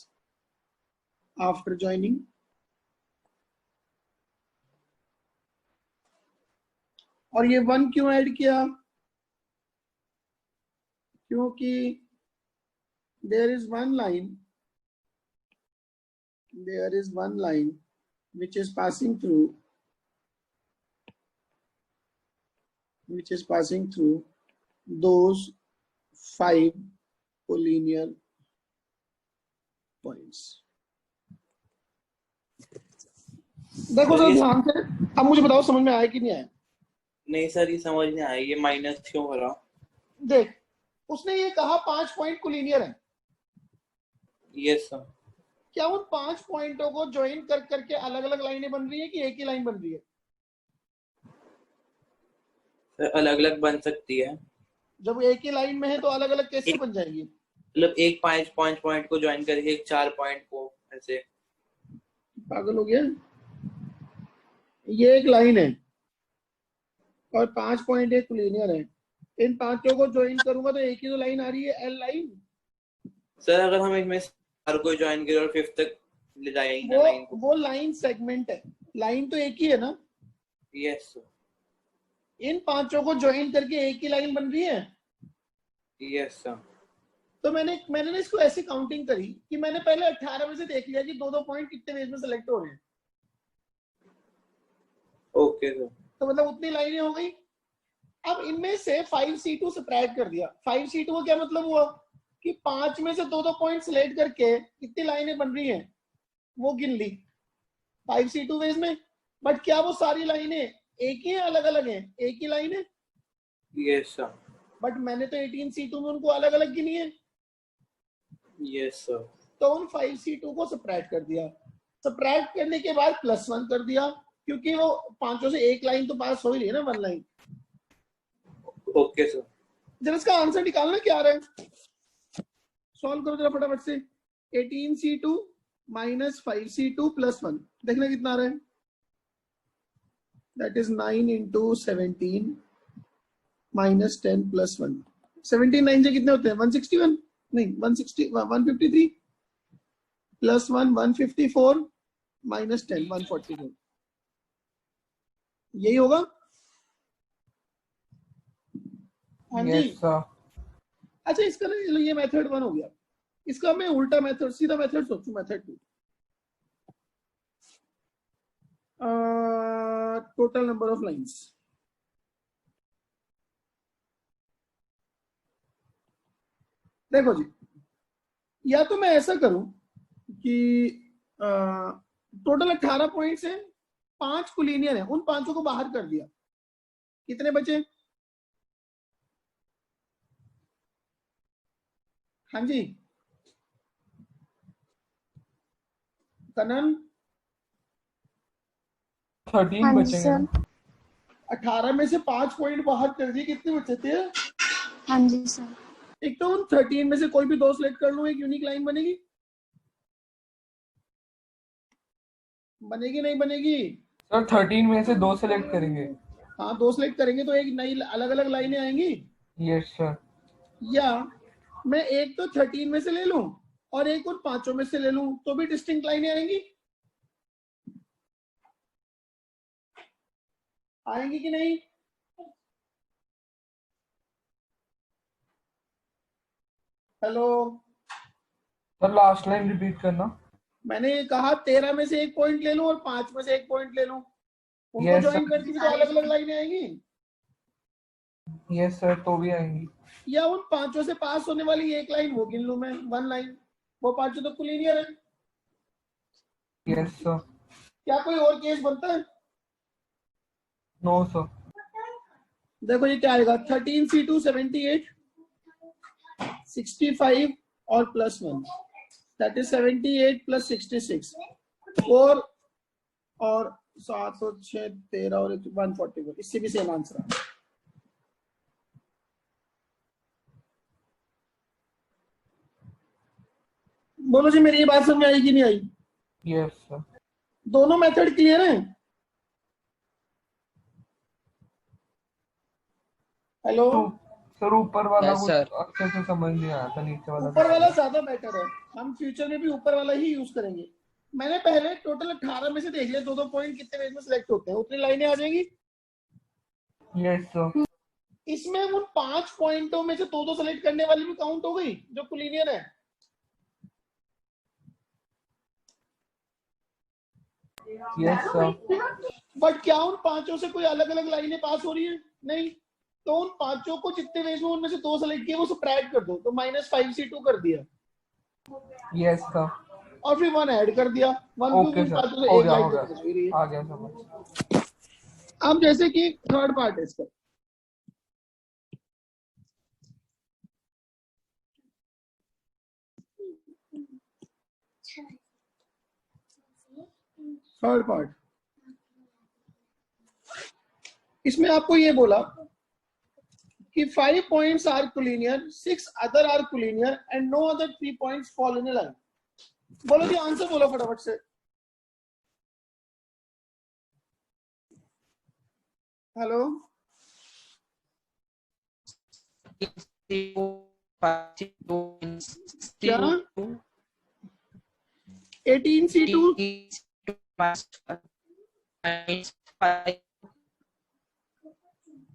after joining. और ये 1 क्यों ऐड किया? क्योंकि there is one line which is passing through those 5 collinear points. देखो जरा ध्यान से, अब मुझे बताओ समझ में आया कि नहीं आया? नहीं सर, ये समझ नहीं आया, ये माइनस क्यों हो रहा? देख, उसने ये कहा 5 पॉइंट कोलिनियर है। Yes sir. क्या उन 5 पॉइंटों को ज्वाइन कर करके अलग अलग लाइनें बन रही है कि एक ही लाइन बन रही है? सर अलग अलग बन सकती है। जब एक ही लाइन में है तो अलग अलग कैसे बन जाएगी? मतलब एक 5 पॉइंट को ज्वाइन करके एक 4 पॉइंट को ऐसे। पागल हो गया? ये एक लाइन है और 5 पॉइंट एक कोलिनियर है, इन पांचों को ज्वाइन करूंगा तो एक ही तो लाइन आ रही है, एल लाइन। सर अगर हम इसमें हर कोई ज्वाइन करें और 5 तक ले जाएंगे ना लाइन को, वो लाइन सेगमेंट है, लाइन तो एक ही है ना। Yes sir. इन पांचों को ज्वाइन करके एक ही लाइन बन रही है। Yes sir. तो मैंने ना इसको ऐसे काउंटिंग करी कि मैंने पहले 18 में से देख लिया कि 2-2 पॉइंट कितने वेज में सेलेक्ट हो रहे हैं। Okay sir. तो मतलब उतनी लाइनें हो गई। अब इनमें से 5C2 सब्ट्रैक्ट कर दिया। 5C2 का क्या मतलब हुआ कि 5 में से 2-2 पॉइंट सिलेक्ट करके कितनी लाइनें बन रही हैं वो गिन ली 5C2 वेज में। बट क्या वो सारी लाइनें एक ही हैं, अलग अलग हैं? एक ही लाइन है। Yes sir. बट मैंने तो 18C2 में उनको अलग अलग गिनी है। Yes sir. तो उन 5C2 को सब्ट्रैक्ट कर दिया। सब्ट्रैक्ट करने के बाद +1 कर दिया, क्योंकि वो पांचों से एक लाइन तो पास हो ही रही है ना, 1 लाइन। Okay sir. जरा इसका आंसर निकालना क्या आ रहा है, सॉल्व करो जरा फटाफट से। 18C2 - 5C2 +1, देखना कितना आ रहा है। That is 9 × 17 - 10 +1। 17 9 से कितने होते हैं? 161 नहीं 160 153 +1 154 - 10 144, यही होगा। हाँ जी। Yes sir. अच्छा इसका ना ये मेथड 1 हो गया। इसका मैं उल्टा मेथड, सीधा मेथड सोचूं, method 2। Total number of lines. देखो जी, या तो मैं ऐसा करूं कि टोटल 18 पॉइंट्स हैं, 5 कोलिनियर हैं, उन 5 को बाहर कर दिया, कितने बचे? हाँ जी कनन, 13 हाँ जी बचेंगे सर। ना? 18 में से 5 पॉइंट बाहर कर दिए, कितने बचे थे? हाँ जी सर। एक तो उन 13 में से कोई भी 2 सिलेक्ट कर लूं, एक यूनिक लाइन बनेगी। बनेगी नहीं बनेगी? सर 13 में से 2 सेलेक्ट करेंगे। हाँ 2 सिलेक्ट करेंगे तो एक नई अलग अलग लाइनें आएंगी। Yes sir. या मैं एक तो 13 में से ले लूं और एक उन 5 में से ले लूं तो भी डिस्टिंक्ट लाइनें आएंगी। आएंगी कि नहीं? Hello, sir last line repeat करना। मैंने कहा 13 में से एक पॉइंट ले लूं और 5 में से एक पॉइंट ले लूं, उनको Yes, ज्वाइन sir. करके भी तो अलग अलग लाइनें आएंगी, यस सर, तो भी आएंगी। या उन पांचों से पास होने वाली एक लाइन वो गिन लूं मैं, 1 लाइन, वो पांचों तो कोलिनियर है। Yes sir. क्या कोई और केस बनता है? No sir. देखो ये क्या आएगा, 13C2 78, 65 और +1, दैट इज 78 + 66, 4 और 7 और 6 13 और 144, इससे भी सेम आंसर है। बोलो जी, मेरी ये बात समझ में आई कि नहीं आई? Yes sir. दोनों मेथड क्लियर है? हेलो, सर ऊपर वाला Yes, कुछ sir. अच्छे से समझ नहीं आया था, नीचे वाला ऊपर वाला ज्यादा बेटर है, हम फ्यूचर में भी ऊपर वाला ही यूज करेंगे। मैंने पहले टोटल 18 में से देख लिया, 2-2 पॉइंट कितने वेज में सिलेक्ट होते हैं, उतनी लाइनें आ जाएंगी। Yes sir. इसमें उन 5 पॉइंटों में से 2-2 सेलेक्ट करने वाली भी काउंट हो गई जो कोलिनियर है। Yes sir. बट क्या उन पांचों से कोई अलग अलग लाइनें पास हो रही है? नहीं। तो उन पांचों को जितने वेज में उनमें से 2 सेलेक्ट किए वो सबट्रैक्ट कर दो, तो -5C2 कर दिया यस सर। और फिर 1 ऐड कर दिया, 1 ओके क्योंकि उन सर, पांचों से हो एक गया लाइन हो तो बच ही रही है। गया, आ गया समझ। अब जैसे कि थर्ड पार्ट है इसका, थर्ड पार्ट, इसमें आपको ये बोला कि 5 points are collinear, 6 other are collinear and no other 3 points fall in a line। बोलो जी, आंसर बोलो फटाफट से। हेलो, क्या 18C2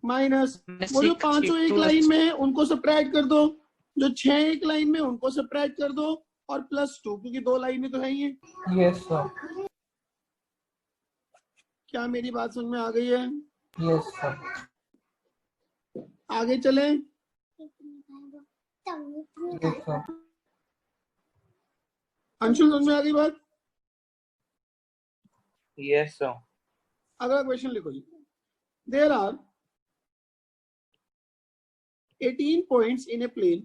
माइनस वो जो पांचों एक लाइन में है उनको सबट्रैक्ट कर दो, जो 6 एक लाइन में उनको सबट्रैक्ट कर दो और +2 क्योंकि 2 लाइनें तो है ही है। Yes sir. क्या मेरी बात समझ में आ गई है? Yes sir. आगे चले। Yes sir. अंशुल, समझ में आ गई बात? Yes sir. अगला क्वेश्चन लिखो जी। There are 18 points in a plane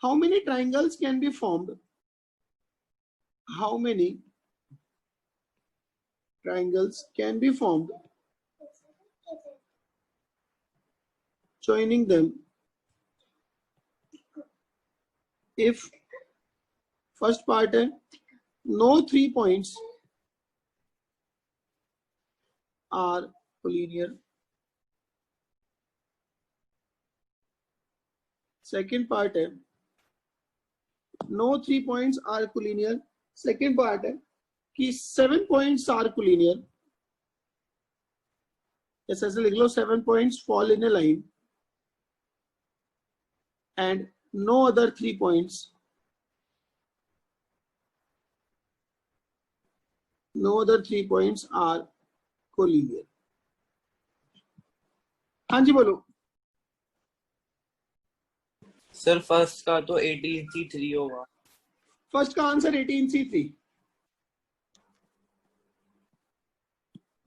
how many triangles can be formed? How many triangles can be formed joining them if first part है no 3 points are collinear, second part है no 3 points are collinear, second part है कि 7 points are collinear, ऐसे लिख लो 7 points fall in a line and no other 3 points, no other 3 points are collinear। हाँ जी बोलो। Sir first का तो 18C3 होगा। फर्स्ट का आंसर 18C3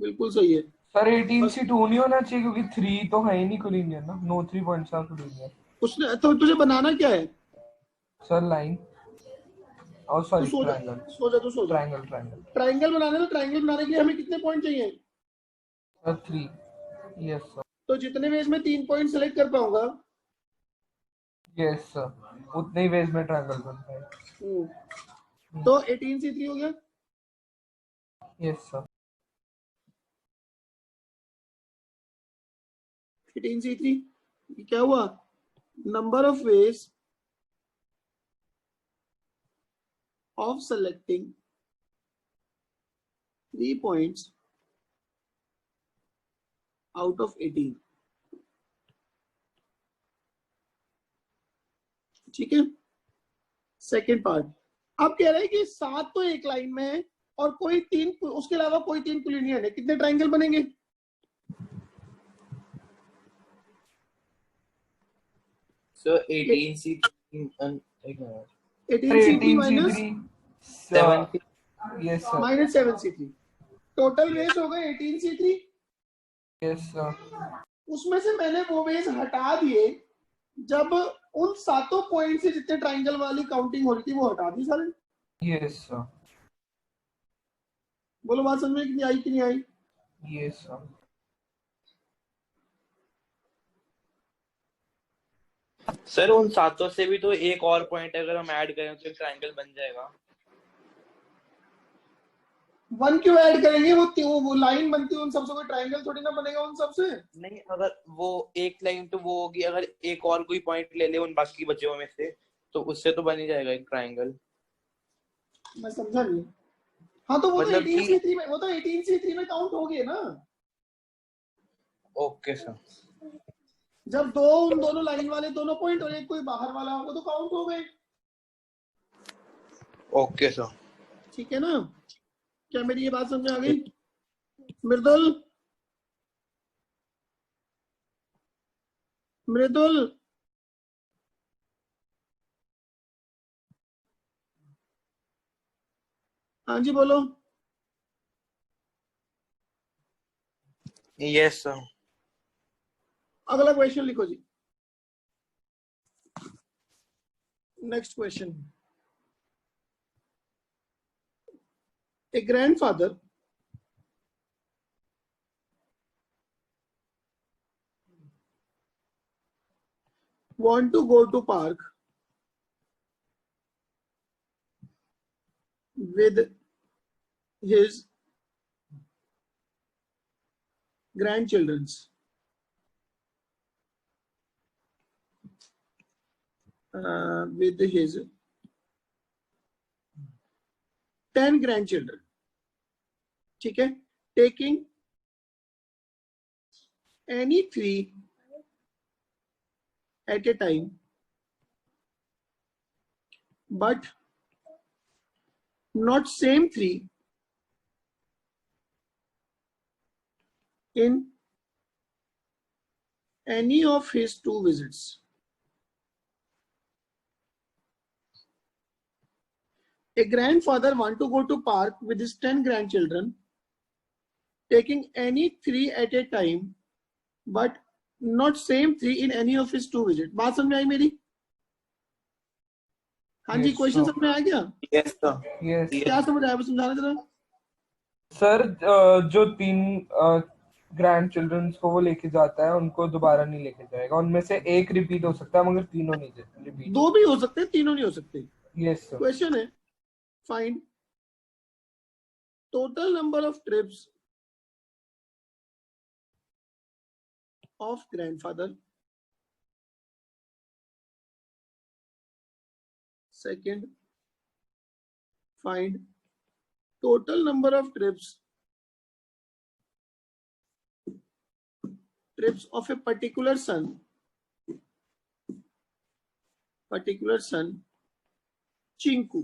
बिल्कुल सही है। सर 18C2 नहीं होना चाहिए क्योंकि 3 तो है ही नहीं कोलिनियर ना, नो 3 पॉइंट्स आर कोलिनियर। उसने तो तुझे बनाना क्या है? सर लाइन और तो सॉरी सो जा, ट्रायंगल। सो जा, तो सो जा। ट्रायंगल ट्रायंगल ट्राइंगल बनाने, तो ट्राइंगल बनाने के लिए हमें कितने पॉइंट चाहिए? सर 3। Yes sir. तो जितने वेज में 3 पॉइंट सेलेक्ट कर पाऊंगा। यस सर, उतने ही वेज में ट्रायंगल बनता है। तो 18C3 हो गया। Yes sir. 18C3 क्या हुआ? Number of veg of selecting 3 points out of 18। ठीक है, सेकेंड पार्ट। अब कह रहे हैं कि 7 तो एक लाइन में है और कोई 3, उसके अलावा कोई 3 कोलिनियन है, कितने ट्राइंगल बनेंगे? So 18C3 एक minute 18C3 minus 7 yes sir, minus 7C3, total ways हो गए 18C3। यस सर, उसमें से मैंने वो वेज हटा दिए जब उन 7 पॉइंट से जितने ट्राइंगल वाली काउंटिंग हो रही थी वो हटा दी सारे। यस सर, बोलो बात समझ में कितनी आई कि नहीं आई? Yes sir. सर उन 7 से भी तो एक और पॉइंट अगर हम ऐड करें तो ट्रायंगल बन जाएगा। 1 क्यों ऐड करेंगे? वो लाइन बनती है उन सबसे, कोई ट्राइंगल थोड़ी ना बनेगा उन सबसे। नहीं, अगर वो एक लाइन तो वो होगी, अगर एक और कोई पॉइंट ले ले उन बाकी बचे हुए में से तो उससे तो बन ही जाएगा एक ट्रायंगल। मैं समझा नहीं। हाँ तो वो मतलब तो 18C3 में, वो तो 18C3 में काउंट हो गए ना। Okay sir. जब दो उन दोनों लाइन वाले दोनों पॉइंट और एक कोई बाहर वाला होगा तो काउंट हो गए। Okay sir. ठीक है ना? क्या मेरी ये बात समझ में आ गई? मृदुल, मृदुल, हाँ जी बोलो। Yes sir. अगला क्वेश्चन लिखो जी। Next question. A grandfather want to go to park with his grandchildren. With his 10 grandchildren. ठीक है, taking any 3 at a time, but not same 3 in any of his 2 visits. A grandfather want to go to park with his 10 grandchildren, taking any 3 at a time, but not same 3 in any of his 2 visits. बात समझ में आई मेरी? हाँ जी, question समझ में आ गया? Yes sir. Yes क्या समझ आया? समझाना जरा। सर, जो 3 ग्रैंड चिल्ड्रंस को वो लेके जाता है उनको दोबारा नहीं लेके जाएगा, उनमें से एक रिपीट हो सकता है मगर तीनों नहीं रिपीट। 2 भी हो सकते, 3 नहीं हो सकते। Yes sir. क्वेश्चन है, find total number of trips of grandfather. Second, find total number of trips of a particular son Chinku.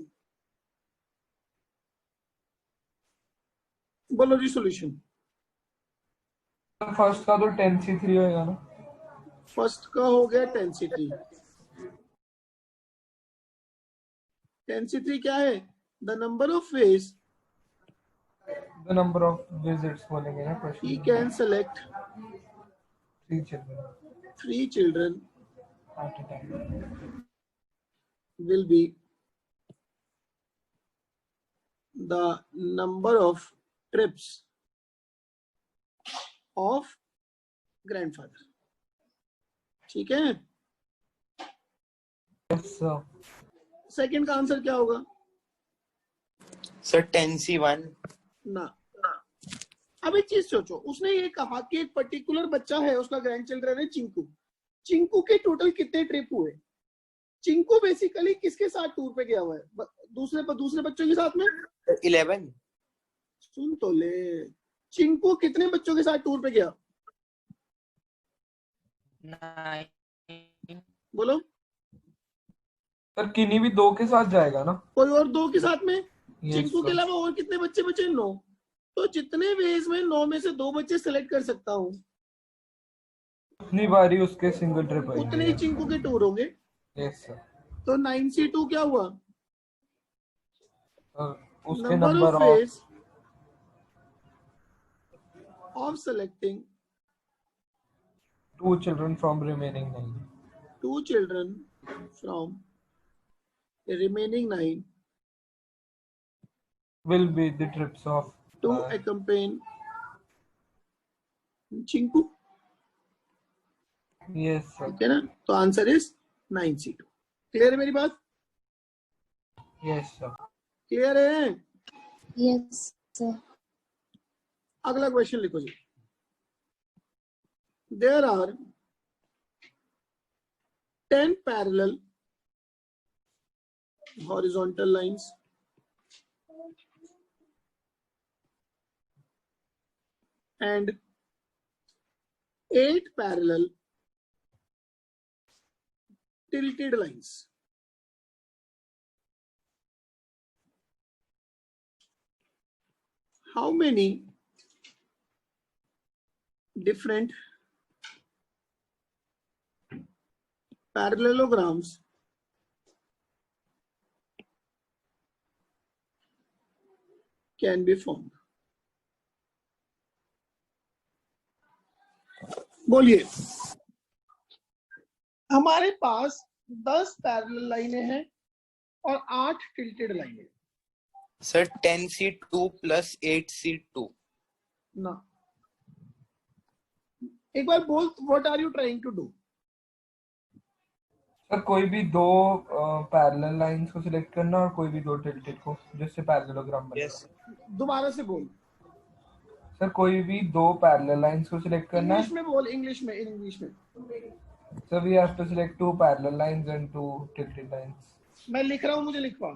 बोलो जी सॉल्यूशन। फर्स्ट का तो 10C3 होगा ना? फर्स्ट का हो गया 10C3। 10C3 क्या है? The number of veg the number of visits बोलेंगे ना question. he can select 3 children at a time will be the number of trips of grandfather. ठीक है? Yes sir. सेकंड का आंसर क्या होगा? Sir 10C1। ना। अब एक चीज सोचो, उसने ये कहा कि एक पर्टिकुलर बच्चा है, उसका ग्रैंड चिल्ड्रन है चिंकू। चिंकू के टोटल कितने ट्रिप हुए? चिंकू बेसिकली किसके साथ टूर पे गया हुआ है? दूसरे बच्चों के साथ में 11। सुन तो ले, चिंकू कितने बच्चों के साथ टूर पे गया? 9। बोलो। सर किन्हीं भी 2 के साथ जाएगा ना? कोई और 2 के साथ में? Yes, चिंकू के sir. अलावा और कितने बच्चे बचे? 9। तो जितने वेज में 9 में से 2 बच्चे सेलेक्ट कर सकता हूँ, उतनी बारी उसके सिंगल ट्रिप उतने ही चिंकू के टूर होंगे। Yes sir. तो 9C2 क्या हुआ? उसके number number of of ways of selecting 2 children from remaining 9 2 children from the remaining 9 will be the trips of to accompany Chinku. yes sir. ठीक है ना? तो आंसर इज 9C2। क्लियर है मेरी बात? Yes sir. क्लियर है? Yes, sir. अगला question लिखो जी। There are 10 parallel horizontal lines and 8 parallel tilted lines. How many different parallelograms can be formed? बोलिए। हमारे पास 10 पैरेलल लाइनें हैं और 8 टिल्टेड लाइनें। सर 10C2 plus 8C2 ना, एक बार बोल, what are you trying to do? Sir कोई भी 2 पैरेलल लाइंस को सिलेक्ट करना और कोई भी 2 टिल्टेड को, जिससे पैरेललोग्राम बने। यस दोबारा से बोल। सर कोई भी 2 पैरेलल लाइंस को सिलेक्ट करना है। इंग्लिश में बोल, इंग्लिश में, इंग्लिश में। Sir we have to select 2 parallel lines and 2 tilted lines. मैं लिख रहा हूं, मुझे लिखवा।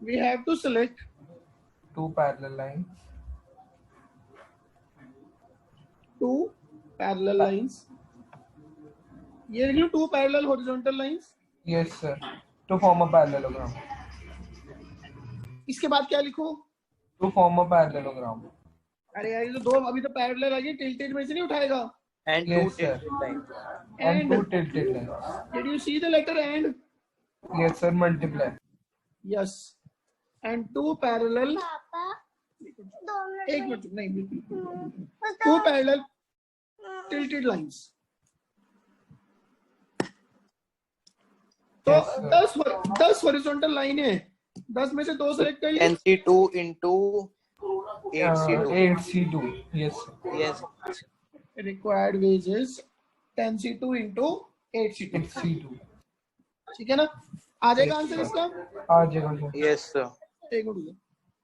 We have to select 2 parallel lines, 2 parallel lines. ये लिख लो 2 parallel horizontal lines. Yes sir, to form a parallelogram. इसके बाद क्या लिखो? To form a parallelogram. अरे यार, ये तो 2 अभी तो पैरेलल आ गए, टिल्टेड में से नहीं उठाएगा। and Yes, 2 sir. tilted lines. And 2 tilted lines. Did you see the letter and? Yes sir, multiply. Yes. And 2 parallel. एक मिनट नहीं, बिल्कुल 2 parallel tilted lines. तो Yes, sir. 10 हॉरिजॉन्टल लाइन है, 10 में से 2 सेलेक्ट कर लिए। 10C2 into 8C2. 8C2. Yes sir. Yes. Required ways is 10C2 into 8C2। 8C2. ठीक है ना? आ जाएगा आंसर इसका? आ जाएगा सर। Yes sir. एक मिनट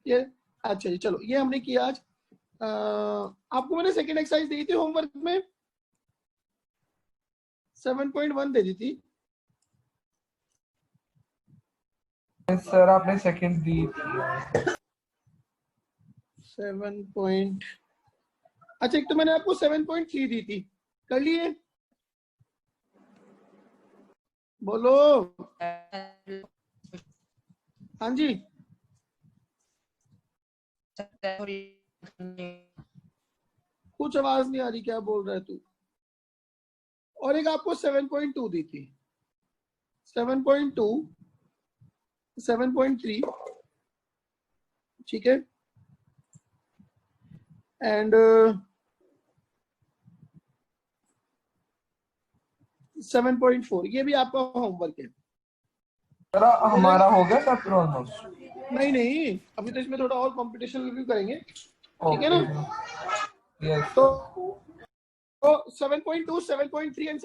ये। अच्छा जी, चलो ये हमने किया आज। आपको मैंने सेकंड एक्सरसाइज दी थी होमवर्क में, 7.1 दे दी थी। सर आपने सेकंड दी थी। 7. अच्छा, एक तो मैंने आपको 7.3 दी थी, कर लिए? बोलो। हाँ जी, कुछ आवाज नहीं आ रही, क्या बोल रहा है तू? और एक आपको 7.2 दी थी, 7.2, 7.3, ठीक है, एंड 7.4, ये भी आपका होमवर्क है। सर हमारा हो गया चैप्टर ऑलमोस्ट। नहीं, अभी तो इसमें थोड़ा और कंपटीशन रिव्यू करेंगे, ठीक है ना? यस। तो 7.2, 7.3 एंड